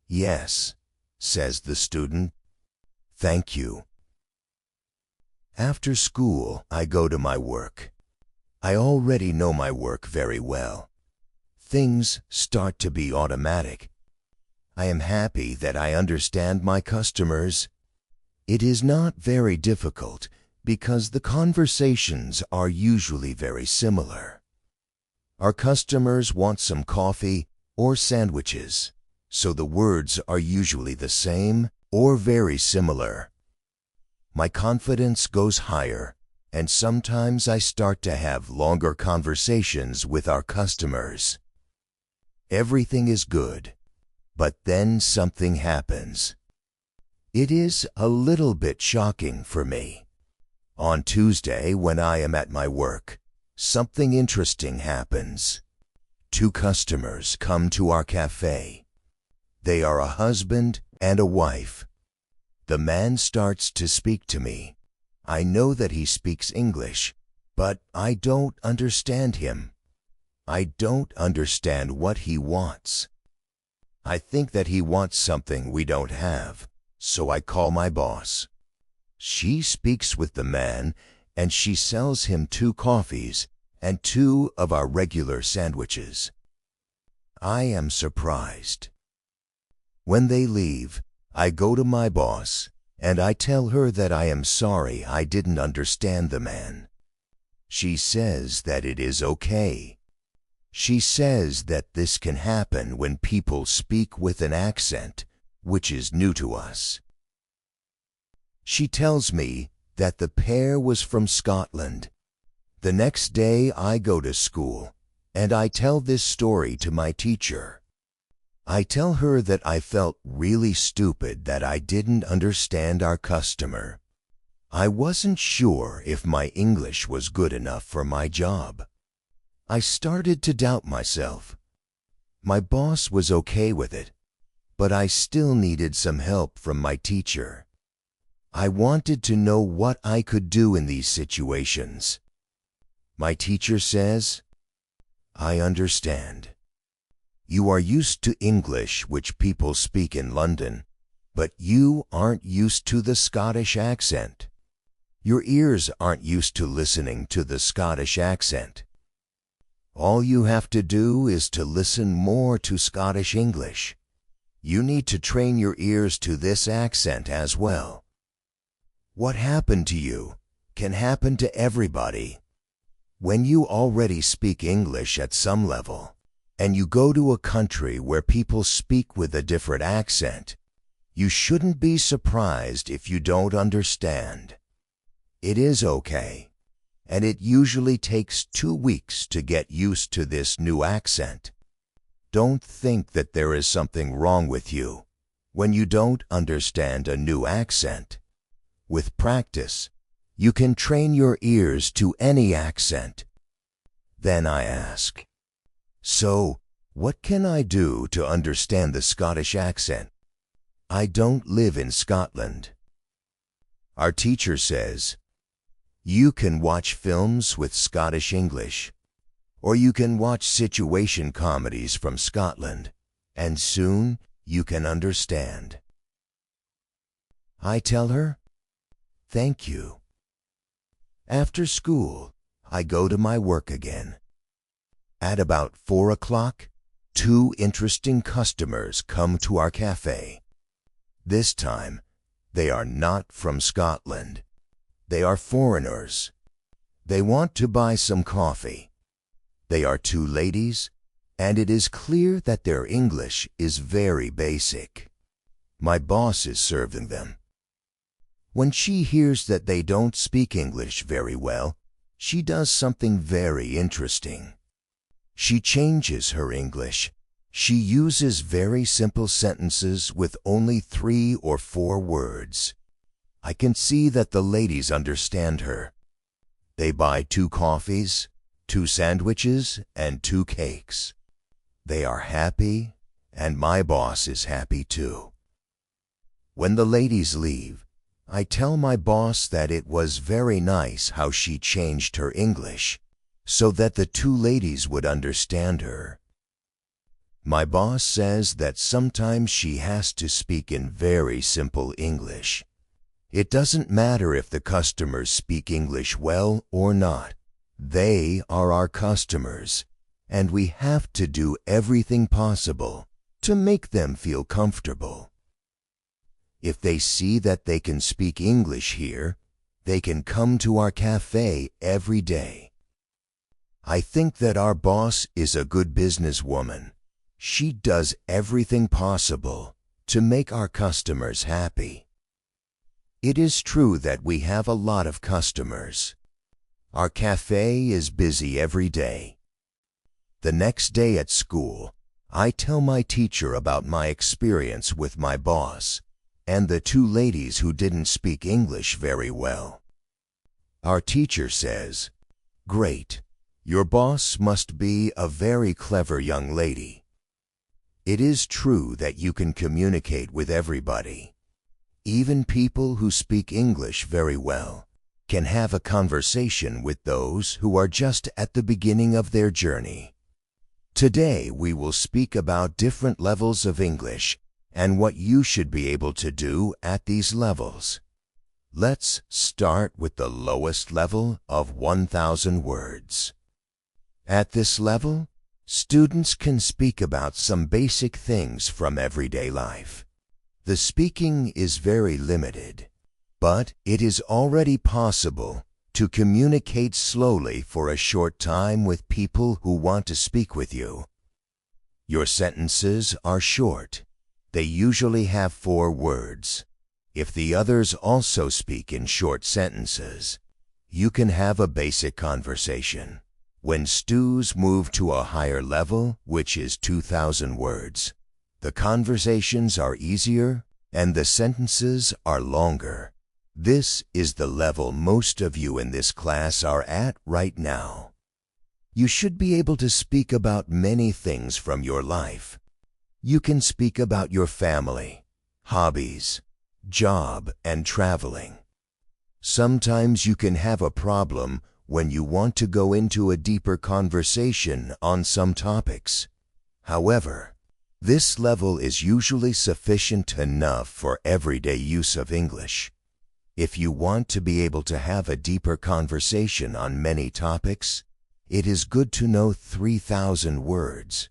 Yes, says the student. Thank you. After school, I go to my work. I already know my work very well. Things start to be automatic. I am happy that I understand my customers. It is not very difficult because the conversations are usually very similar. Our customers want some coffee or sandwiches, so the words are usually the same or very similar. My confidence goes higher, and sometimes I start to have longer conversations with our customers. Everything is good. But then something happens. It is a little bit shocking for me. On Tuesday, when I am at my work, something interesting happens. Two customers come to our cafe. They are a husband and a wife. The man starts to speak to me. I know that he speaks English, but I don't understand him. I don't understand what he wants. I think that he wants something we don't have, so I call my boss. She speaks with the man, and she sells him 2 coffees and 2 of our regular sandwiches. I am surprised. When they leave, I go to my boss, and I tell her that I am sorry I didn't understand the man. She says that it is okay. She says that this can happen when people speak with an accent, which is new to us. She tells me that the pair was from Scotland. The next day I go to school, and I tell this story to my teacher. I tell her that I felt really stupid that I didn't understand our customer. I wasn't sure if my English was good enough for my job. I started to doubt myself. My boss was okay with it, but I still needed some help from my teacher. I wanted to know what I could do in these situations. My teacher says, "I understand. You are used to English which people speak in London, but you aren't used to the Scottish accent. Your ears aren't used to listening to the Scottish accent. All you have to do is to listen more to Scottish English. You need to train your ears to this accent as well. What happened to you can happen to everybody. When you already speak English at some level, and you go to a country where people speak with a different accent, you shouldn't be surprised if you don't understand. It is okay, and it usually takes 2 weeks to get used to this new accent. Don't think that there is something wrong with you when you don't understand a new accent. With practice, you can train your ears to any accent." Then I ask, "So, what can I do to understand the Scottish accent? I don't live in Scotland." Our teacher says, "You can watch films with Scottish English, or you can watch situation comedies from Scotland, and soon you can understand." I tell her, "Thank you." After school, I go to my work again. At about 4 o'clock, 2 interesting customers come to our cafe. This time, they are not from Scotland. They are foreigners. They want to buy some coffee. They are 2 ladies, and it is clear that their English is very basic. My boss is serving them. When she hears that they don't speak English very well, she does something very interesting. She changes her English. She uses very simple sentences with only 3 or 4 words. I can see that the ladies understand her. They buy 2 coffees, 2 sandwiches, and 2 cakes. They are happy, and my boss is happy too. When the ladies leave, I tell my boss that it was very nice how she changed her English so that the 2 ladies would understand her. My boss says that sometimes she has to speak in very simple English. It doesn't matter if the customers speak English well or not. They are our customers, and we have to do everything possible to make them feel comfortable. If they see that they can speak English here, they can come to our cafe every day. I think that our boss is a good businesswoman. She does everything possible to make our customers happy. It is true that we have a lot of customers. Our cafe is busy every day. The next day at school, I tell my teacher about my experience with my boss, and the two ladies who didn't speak English very well. Our teacher says, "Great, your boss must be a very clever young lady. It is true that you can communicate with everybody. Even people who speak English very well can have a conversation with those who are just at the beginning of their journey. Today we will speak about different levels of English and what you should be able to do at these levels. Let's start with the lowest level of 1,000 words. At this level, students can speak about some basic things from everyday life. The speaking is very limited, but it is already possible to communicate slowly for a short time with people who want to speak with you. Your sentences are short. They usually have 4 words. If the others also speak in short sentences, you can have a basic conversation. When stews move to a higher level, which is 2,000 words, the conversations are easier and the sentences are longer. This is the level most of you in this class are at right now. You should be able to speak about many things from your life. You can speak about your family, hobbies, job, and traveling. Sometimes you can have a problem when you want to go into a deeper conversation on some topics. However, this level is usually sufficient enough for everyday use of English. If you want to be able to have a deeper conversation on many topics, it is good to know 3,000 words.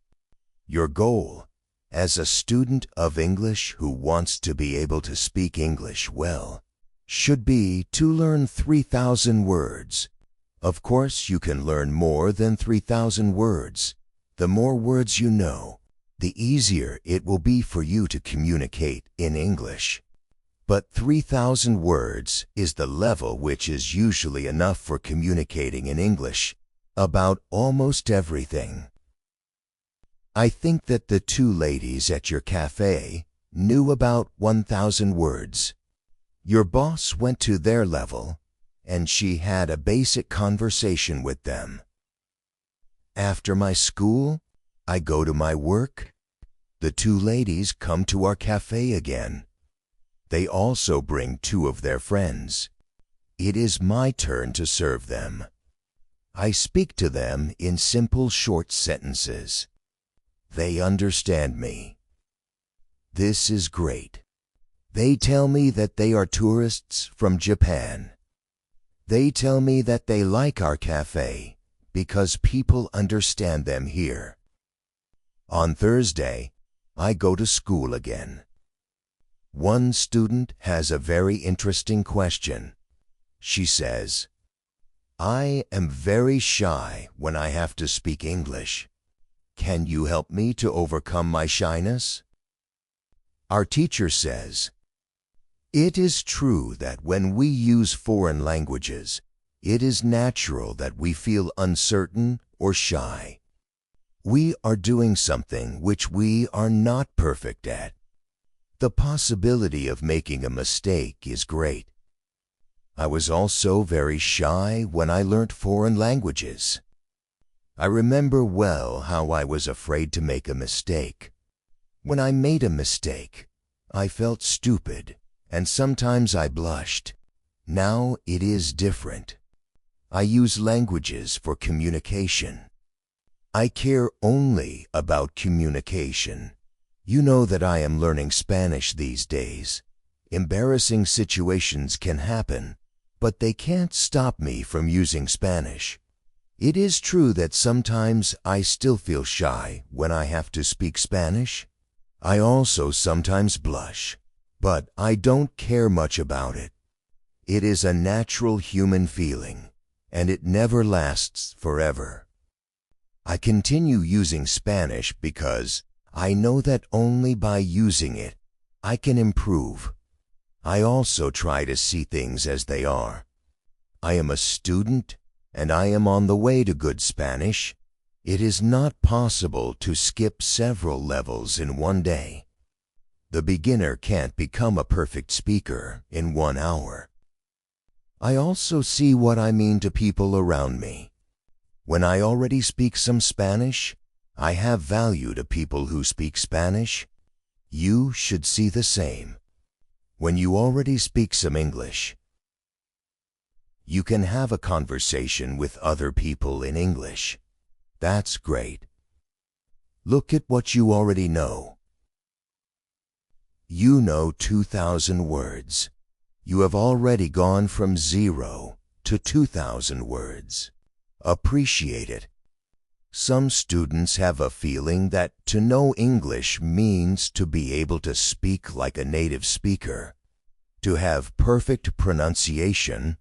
Your goal, as a student of English who wants to be able to speak English well, should be to learn 3,000 words. Of course, you can learn more than 3,000 words. The more words you know, the easier it will be for you to communicate in English. But 3,000 words is the level which is usually enough for communicating in English about almost everything. I think that the two ladies at your cafe knew about 1,000 words. Your boss went to their level, and she had a basic conversation with them. After my school, I go to my work. The two ladies come to our cafe again. They also bring 2 of their friends. It is my turn to serve them. I speak to them in simple short sentences. They understand me. This is great. They tell me that they are tourists from Japan. They tell me that they like our cafe because people understand them here. On Thursday, I go to school again. One student has a very interesting question. She says, "I am very shy when I have to speak English. Can you help me to overcome my shyness?" Our teacher says, "It is true that when we use foreign languages, it is natural that we feel uncertain or shy. We are doing something which we are not perfect at. The possibility of making a mistake is great. I was also very shy when I learnt foreign languages. I remember well how I was afraid to make a mistake. When I made a mistake, I felt stupid, and sometimes I blushed. Now it is different. I use languages for communication. I care only about communication. You know that I am learning Spanish these days. Embarrassing situations can happen, but they can't stop me from using Spanish. It is true that sometimes I still feel shy when I have to speak Spanish. I also sometimes blush, but I don't care much about it. It is a natural human feeling, and it never lasts forever. I continue using Spanish because I know that only by using it, I can improve. I also try to see things as they are. I am a student, and I am on the way to good Spanish. It is not possible to skip several levels in one day. The beginner can't become a perfect speaker in 1 hour. I also see what I mean to people around me. When I already speak some Spanish, I have value to people who speak Spanish. You should see the same. When you already speak some English, you can have a conversation with other people in English. That's great. Look at what you already know. You know 2,000 words. You have already gone from 0 to 2,000 words. Appreciate it. Some students have a feeling that to know English means to be able to speak like a native speaker, to have perfect pronunciation,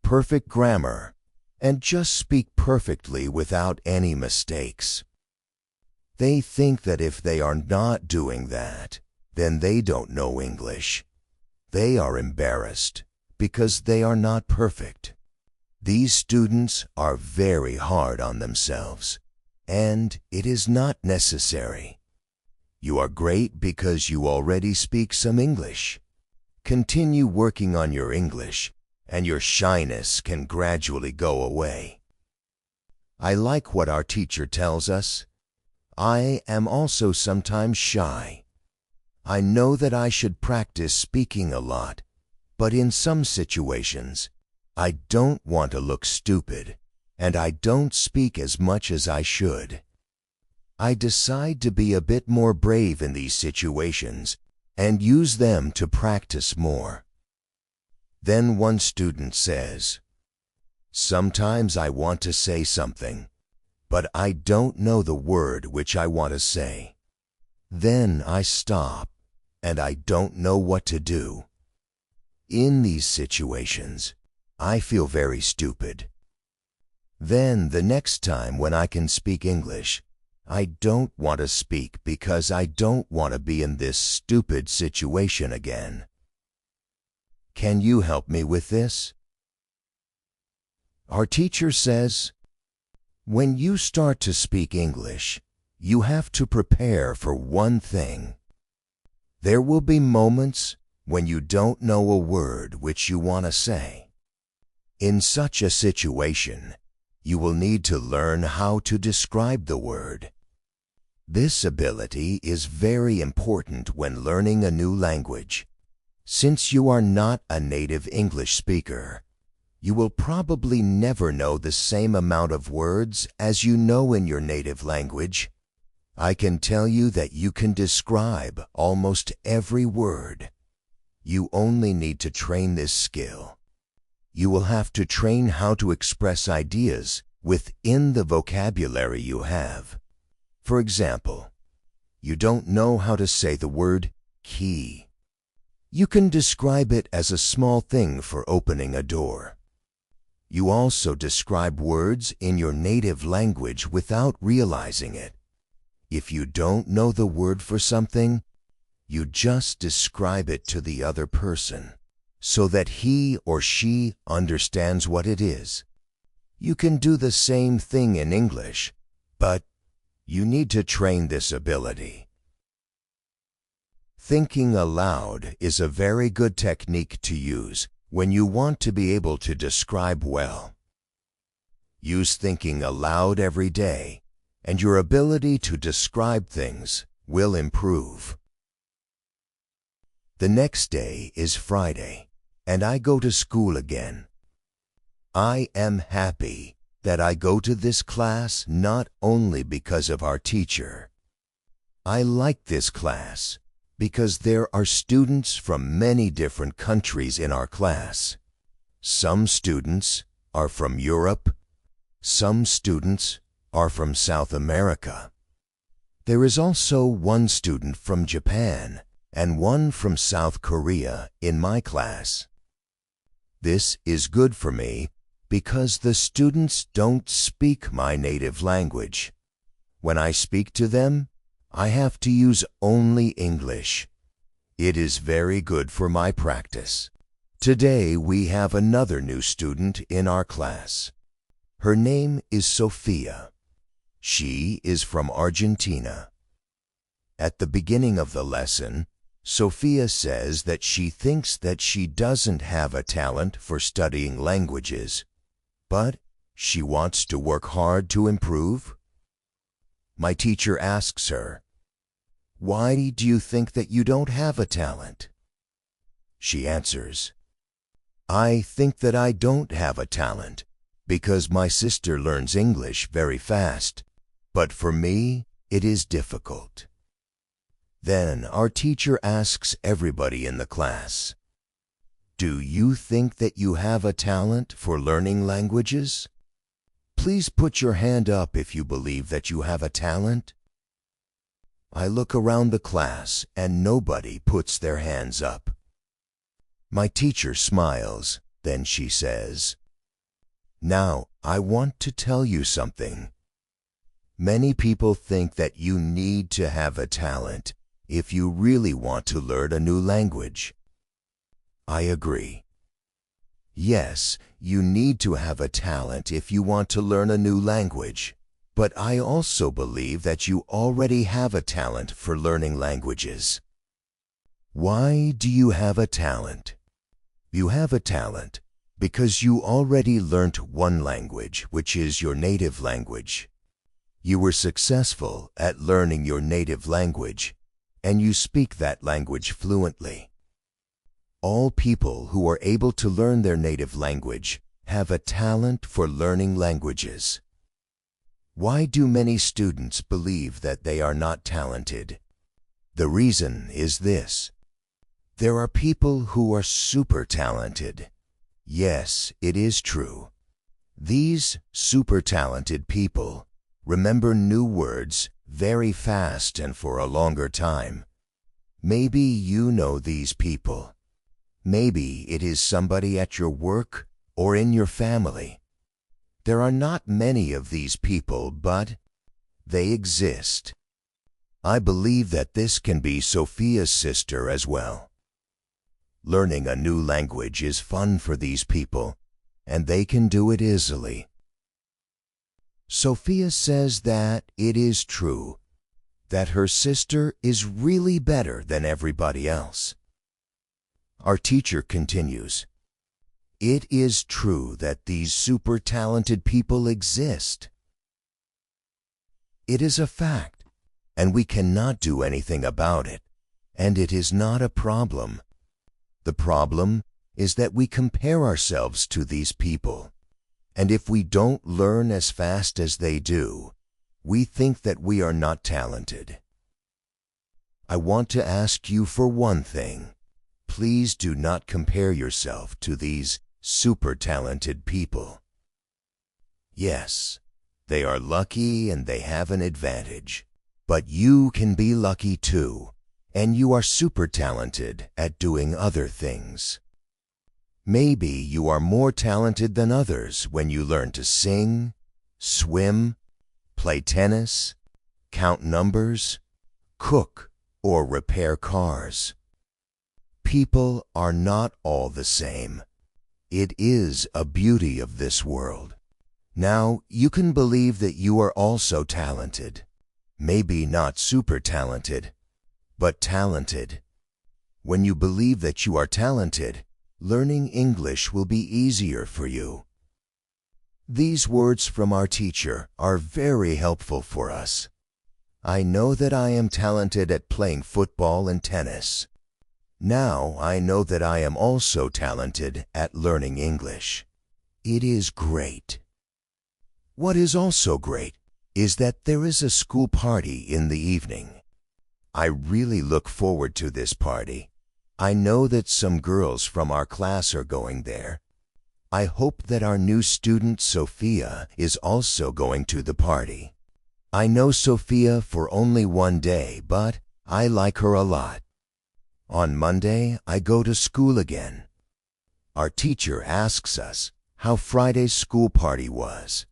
perfect grammar, and just speak perfectly without any mistakes. They think that if they are not doing that, then they don't know English. They are embarrassed because they are not perfect. These students are very hard on themselves, and it is not necessary. You are great because you already speak some English. Continue working on your English, and your shyness can gradually go away. I like what our teacher tells us. I am also sometimes shy. I know that I should practice speaking a lot, but in some situations, I don't want to look stupid, and I don't speak as much as I should. I decide to be a bit more brave in these situations and use them to practice more. Then one student says, "Sometimes I want to say something, but I don't know the word which I want to say. Then I stop, and I don't know what to do." In these situations, I feel very stupid. Then the next time when I can speak English, I don't want to speak because I don't want to be in this stupid situation again. Can you help me with this? Our teacher says, when you start to speak English, you have to prepare for one thing. There will be moments when you don't know a word which you want to say. In such a situation, you will need to learn how to describe the word. This ability is very important when learning a new language. Since you are not a native English speaker, you will probably never know the same amount of words as you know in your native language. I can tell you that you can describe almost every word. You only need to train this skill. You will have to train how to express ideas within the vocabulary you have. For example, you don't know how to say the word key. You can describe it as a small thing for opening a door. You also describe words in your native language without realizing it. If you don't know the word for something, you just describe it to the other person so that he or she understands what it is. You can do the same thing in English, but you need to train this ability. Thinking aloud is a very good technique to use when you want to be able to describe well. Use thinking aloud every day, and your ability to describe things will improve. The next day is Friday, and I go to school again. I am happy that I go to this class not only because of our teacher. I like this class because there are students from many different countries in our class. Some students are from Europe. Some students are from South America. There is also one student from Japan and one from South Korea in my class. This is good for me because the students don't speak my native language. When I speak to them, I have to use only English. It is very good for my practice. Today we have another new student in our class. Her name is Sophia. She is from Argentina. At the beginning of the lesson, Sophia says that she thinks that she doesn't have a talent for studying languages, but she wants to work hard to improve. My teacher asks her, "Why do you think that you don't have a talent?" She answers, "I think that I don't have a talent because my sister learns English very fast, but for me, it is difficult." Then our teacher asks everybody in the class, "Do you think that you have a talent for learning languages? Please put your hand up if you believe that you have a talent." I look around the class and nobody puts their hands up. My teacher smiles, then she says, "Now I want to tell you something. Many people think that you need to have a talent if you really want to learn a new language. I agree. Yes, you need to have a talent if you want to learn a new language, but I also believe that you already have a talent for learning languages. Why do you have a talent? You have a talent because you already learnt one language, which is your native language. You were successful at learning your native language, and you speak that language fluently. All people who are able to learn their native language have a talent for learning languages. Why do many students believe that they are not talented? The reason is this. There are people who are super talented. Yes, it is true. These super talented people remember new words very fast and for a longer time. Maybe you know these people. Maybe it is somebody at your work or in your family. There are not many of these people, but they exist. I believe that this can be Sophia's sister as well. Learning a new language is fun for these people, and they can do it easily. Sophia says that it is true that her sister is really better than everybody else. Our teacher continues, "It is true that these super talented people exist. It is a fact, and we cannot do anything about it, and it is not a problem. The problem is that we compare ourselves to these people. And if we don't learn as fast as they do, we think that we are not talented. I want to ask you for one thing. Please do not compare yourself to these super talented people. Yes, they are lucky and they have an advantage, but you can be lucky too, and you are super talented at doing other things. Maybe you are more talented than others when you learn to sing, swim, play tennis, count numbers, cook, or repair cars. People are not all the same. It is a beauty of this world. Now, you can believe that you are also talented. Maybe not super talented, but talented. When you believe that you are talented, learning English will be easier for you. These words from our teacher are very helpful for us. I know that I am talented at playing football and tennis. Now I know that I am also talented at learning English. It is great. What is also great is that there is a school party in the evening. I really look forward to this party. I know that some girls from our class are going there. I hope that our new student Sophia is also going to the party. I know Sophia for only one day, but I like her a lot. On Monday, I go to school again. Our teacher asks us how Friday's school party was.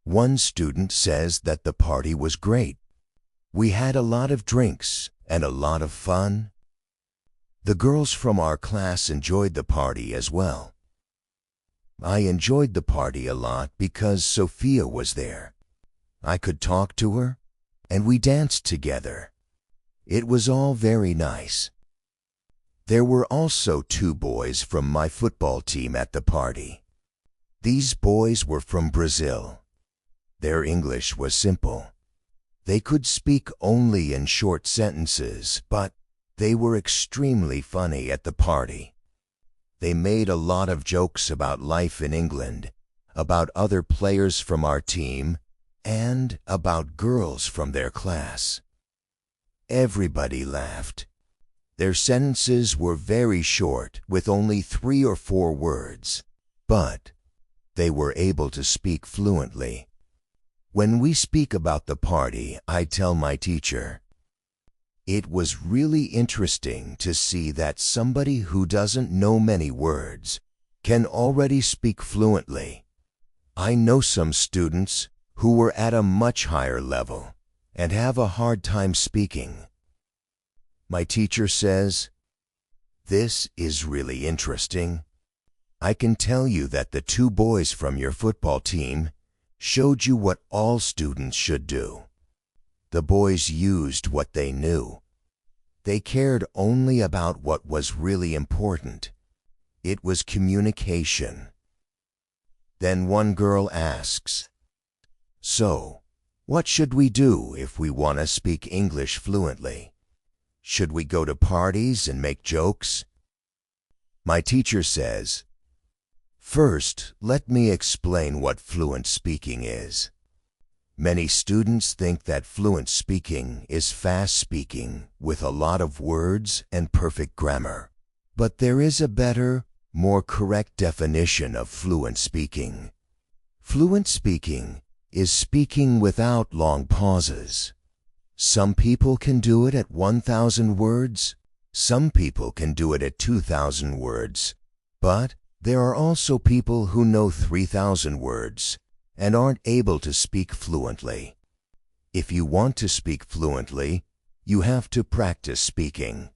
One student says that the party was great. We had a lot of drinks and a lot of fun. The girls from our class enjoyed the party as well. I enjoyed the party a lot because Sophia was there. I could talk to her, and we danced together. It was all very nice. There were also two boys from my football team at the party. These boys were from Brazil. Their English was simple. They could speak only in short sentences, but they were extremely funny at the party. They made a lot of jokes about life in England, about other players from our team, and about girls from their class. Everybody laughed. Their sentences were very short, with only 3 or 4 words, but they were able to speak fluently. When we speak about the party, I tell my teacher, "It was really interesting to see that somebody who doesn't know many words can already speak fluently. I know some students who were at a much higher level and have a hard time speaking." My teacher says, "This is really interesting. I can tell you that the two boys from your football team showed you what all students should do. The boys used what they knew. They cared only about what was really important. It was communication." Then one girl asks, "So, what should we do if we want to speak English fluently? Should we go to parties and make jokes?" My teacher says, "First, let me explain what fluent speaking is. Many students think that fluent speaking is fast speaking with a lot of words and perfect grammar. But there is a better, more correct definition of fluent speaking. Fluent speaking is speaking without long pauses. Some people can do it at 1,000 words. Some people can do it at 2,000 words. But there are also people who know 3,000 words and aren't able to speak fluently. If you want to speak fluently, you have to practice speaking.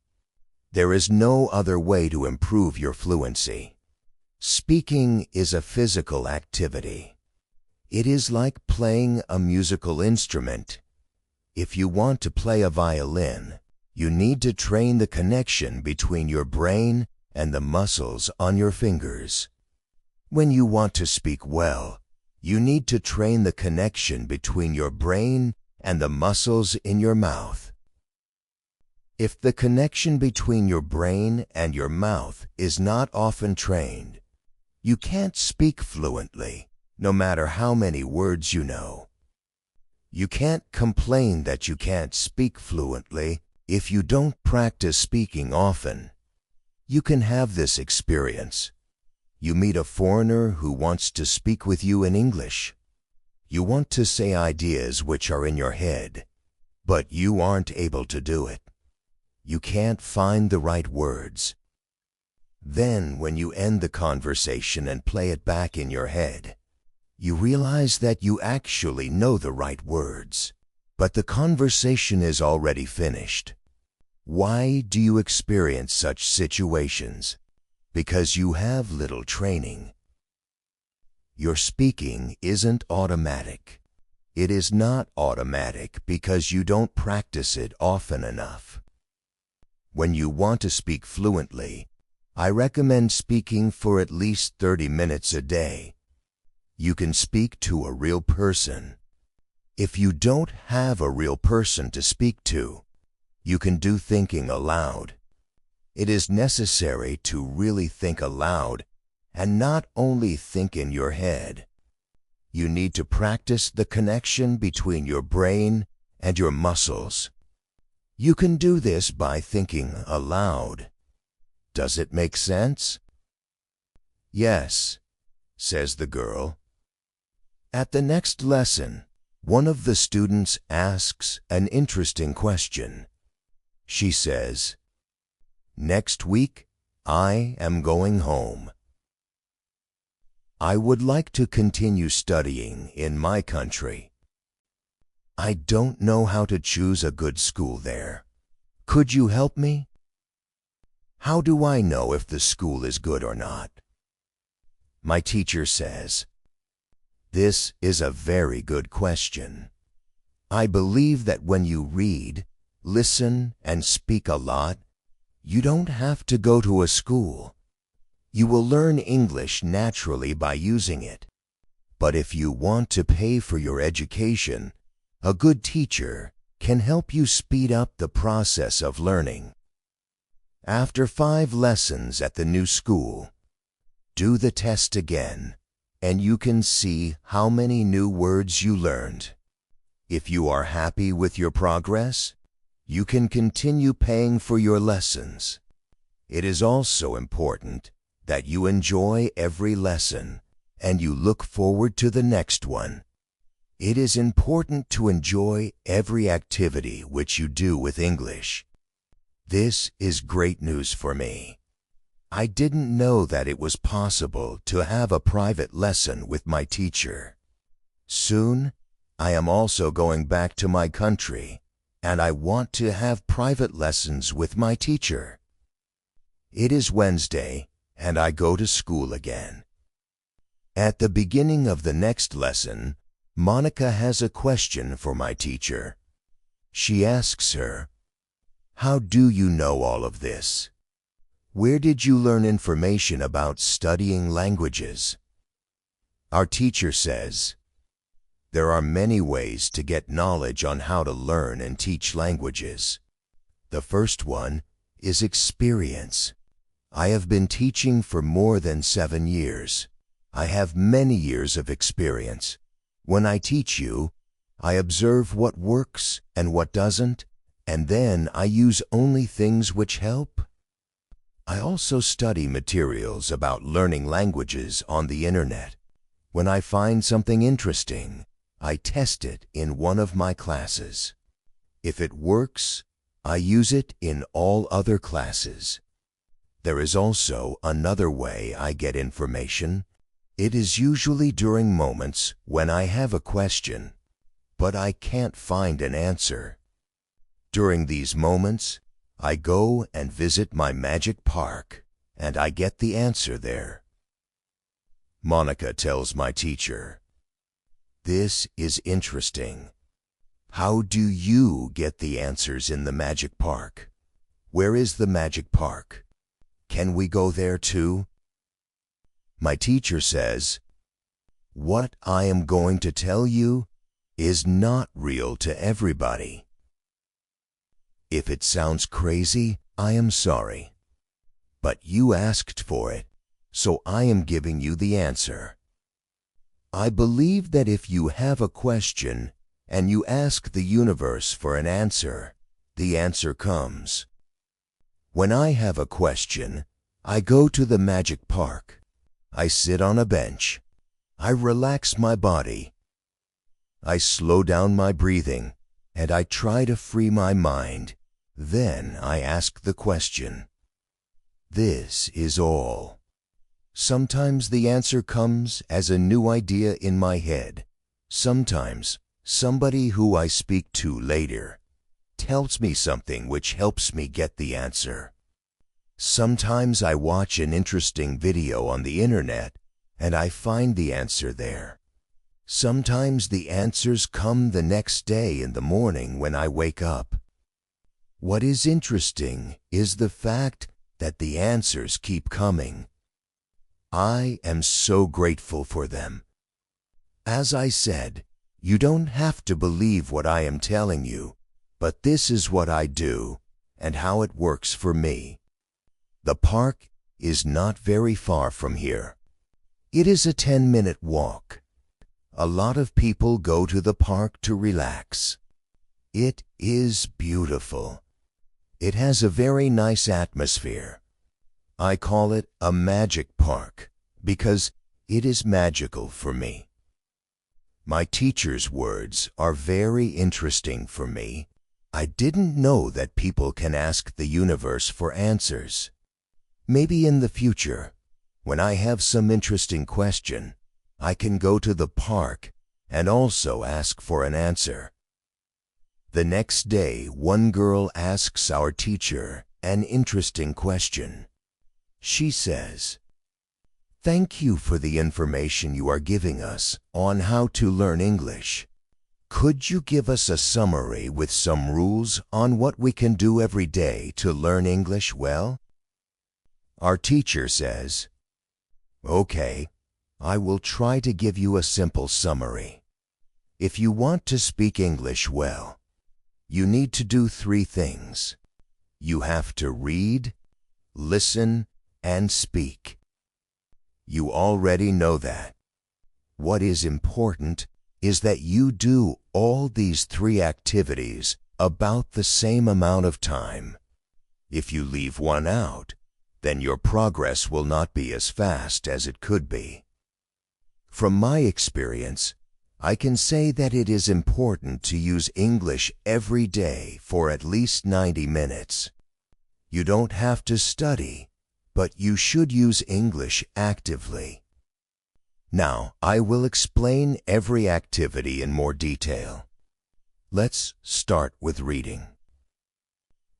There is no other way to improve your fluency. Speaking is a physical activity. It is like playing a musical instrument. If you want to play a violin, you need to train the connection between your brain and the muscles on your fingers. When you want to speak well, you need to train the connection between your brain and the muscles in your mouth. If the connection between your brain and your mouth is not often trained, you can't speak fluently, no matter how many words you know. You can't complain that you can't speak fluently if you don't practice speaking often. You can have this experience. You meet a foreigner who wants to speak with you in English. You want to say ideas which are in your head, but you aren't able to do it. You can't find the right words. Then, when you end the conversation and play it back in your head, you realize that you actually know the right words, but the conversation is already finished. Why do you experience such situations? Because you have little training. Your speaking isn't automatic. It is not automatic because you don't practice it often enough. When you want to speak fluently, I recommend speaking for at least 30 minutes a day. You can speak to a real person. If you don't have a real person to speak to, you can do thinking aloud. It is necessary to really think aloud and not only think in your head. You need to practice the connection between your brain and your muscles. You can do this by thinking aloud. Does it make sense? "Yes," says the girl. At the next lesson, one of the students asks an interesting question. She says, "Next week, I am going home. I would like to continue studying in my country. I don't know how to choose a good school there. Could you help me? How do I know if the school is good or not?" My teacher says, "This is a very good question. I believe that when you read, listen, and speak a lot, You don't have to go to a school. You will learn English naturally by using it. But if you want to pay for your education, a good teacher can help you speed up the process of learning. After 5 lessons at the new school, do the test again, and you can see how many new words you learned. If you are happy with your progress, you can continue paying for your lessons. It is also important that you enjoy every lesson and you look forward to the next one. It is important to enjoy every activity which you do with English. This is great news for me. I didn't know that it was possible to have a private lesson with my teacher. Soon, I am also going back to my country, and I want to have private lessons with my teacher. It is Wednesday, and I go to school again. At the beginning of the next lesson, Monica has a question for my teacher. She asks her, "How do you know all of this? Where did you learn information about studying languages?" Our teacher says, "There are many ways to get knowledge on how to learn and teach languages. The first one is experience. I have been teaching for more than 7 years. I have many years of experience. When I teach you, I observe what works and what doesn't, and then I use only things which help. I also study materials about learning languages on the internet. When I find something interesting, I test it in one of my classes. If it works, I use it in all other classes. There is also another way I get information. It is usually during moments when I have a question, but I can't find an answer. During these moments, I go and visit my magic park, and I get the answer there." Monica tells my teacher, "This is interesting. How do you get the answers in the magic park? Where is the magic park? Can we go there too?" My teacher says, "What I am going to tell you is not real to everybody. If it sounds crazy, I am sorry. But you asked for it, so I am giving you the answer. I believe that if you have a question and you ask the universe for an answer, the answer comes. When I have a question, I go to the magic park. I sit on a bench. I relax my body. I slow down my breathing, and I try to free my mind. Then I ask the question. This is all. Sometimes the answer comes as a new idea in my head. Sometimes somebody who I speak to later tells me something which helps me get the answer. Sometimes I watch an interesting video on the internet and I find the answer there. Sometimes the answers come the next day in the morning when I wake up. What is interesting is the fact that the answers keep coming. I am so grateful for them. As I said, you don't have to believe what I am telling you, but this is what I do and how it works for me. The park is not very far from here. It is a 10-minute walk. A lot of people go to the park to relax. It is beautiful. It has a very nice atmosphere. I call it a magic park because it is magical for me. My teacher's words are very interesting for me. I didn't know that people can ask the universe for answers. Maybe in the future, when I have some interesting question, I can go to the park and also ask for an answer. The next day, one girl asks our teacher an interesting question. She says, "Thank you for the information you are giving us on how to learn English. Could you give us a summary with some rules on what we can do every day to learn English well? Our teacher says, "Okay, I will try to give you a simple summary. If you want to speak English well, you need to do 3 things. You have to read, listen, and speak. You already know that. What is important is that you do all these 3 activities about the same amount of time. If you leave one out, then your progress will not be as fast as it could be." From my experience, I can say that it is important to use English every day for at least 90 minutes. You don't have to study, but you should use English actively. Now, I will explain every activity in more detail. Let's start with reading.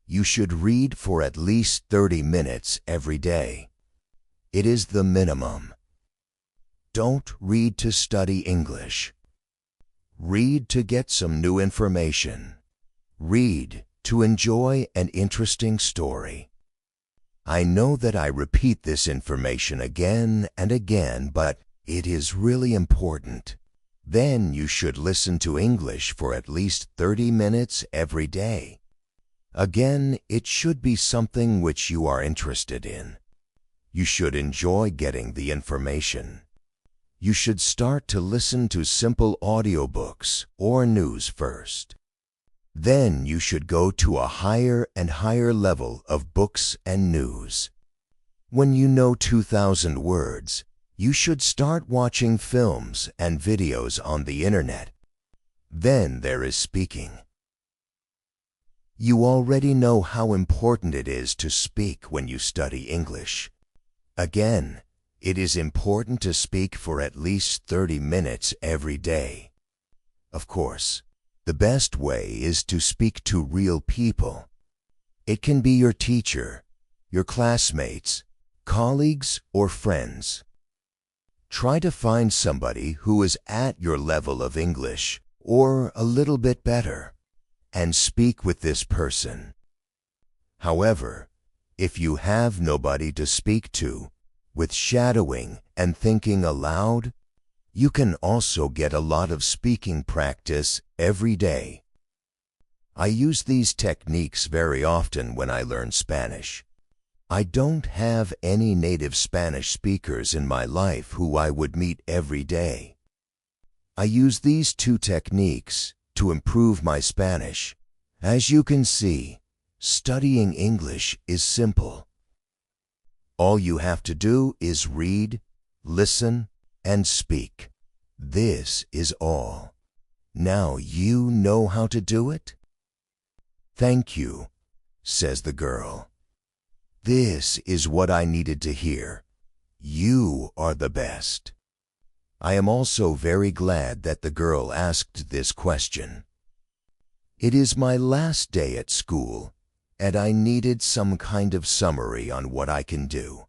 You should read for at least 30 minutes every day. It is the minimum. Don't read to study English. Read to get some new information. Read to enjoy an interesting story. I know that I repeat this information again and again, but it is really important. Then you should listen to English for at least 30 minutes every day. Again, it should be something which you are interested in. You should enjoy getting the information. You should start to listen to simple audiobooks or news first. Then you should go to a higher and higher level of books and news. When you know 2,000 words, you should start watching films and videos on the internet. Then there is speaking. You already know how important it is to speak when you study English. Again, it is important to speak for at least 30 minutes every day. Of course, the best way is to speak to real people. It can be your teacher, your classmates, colleagues, or friends. Try to find somebody who is at your level of English or a little bit better, and speak with this person. However, if you have nobody to speak to, with shadowing and thinking aloud, you can also get a lot of speaking practice every day. I use these techniques very often when I learn Spanish. I don't have any native Spanish speakers in my life who I would meet every day. I use these 2 techniques to improve my Spanish. As you can see, studying English is simple. All you have to do is read, listen, and speak. This is all. Now you know how to do it? "Thank you," says the girl. "This is what I needed to hear. You are the best." I am also very glad that the girl asked this question. It is my last day at school, and I needed some kind of summary on what I can do.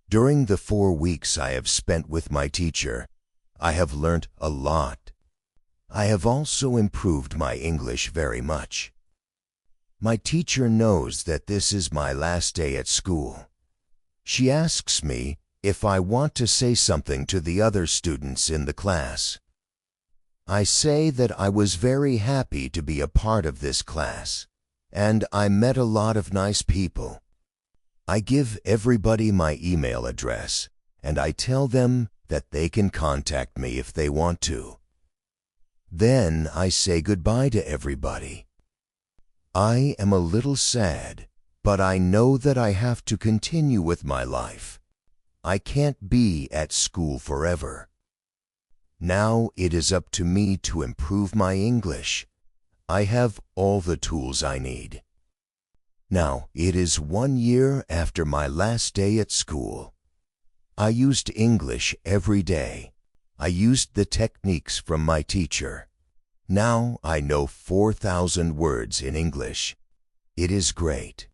During the 4 weeks I have spent with my teacher, I have learnt a lot. I have also improved my English very much. My teacher knows that this is my last day at school. She asks me if I want to say something to the other students in the class. I say that I was very happy to be a part of this class, and I met a lot of nice people. I give everybody my email address, and I tell them that they can contact me if they want to. Then I say goodbye to everybody. I am a little sad, but I know that I have to continue with my life. I can't be at school forever. Now it is up to me to improve my English. I have all the tools I need. Now it is 1 year after my last day at school. I used English every day. I used the techniques from my teacher. Now I know 4,000 words in English. It is great.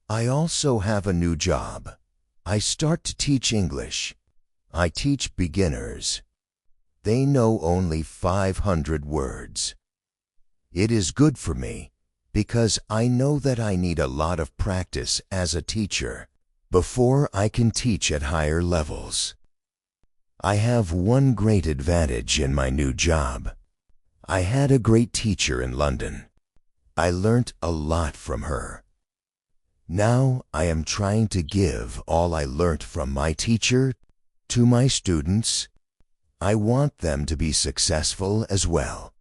I also have a new job. I start to teach English. I teach beginners. They know only 500 words. It is good for me because I know that I need a lot of practice as a teacher before I can teach at higher levels. I have one great advantage in my new job. I had a great teacher in London. I learnt a lot from her. Now I am trying to give all I learnt from my teacher to my students. I want them to be successful as well.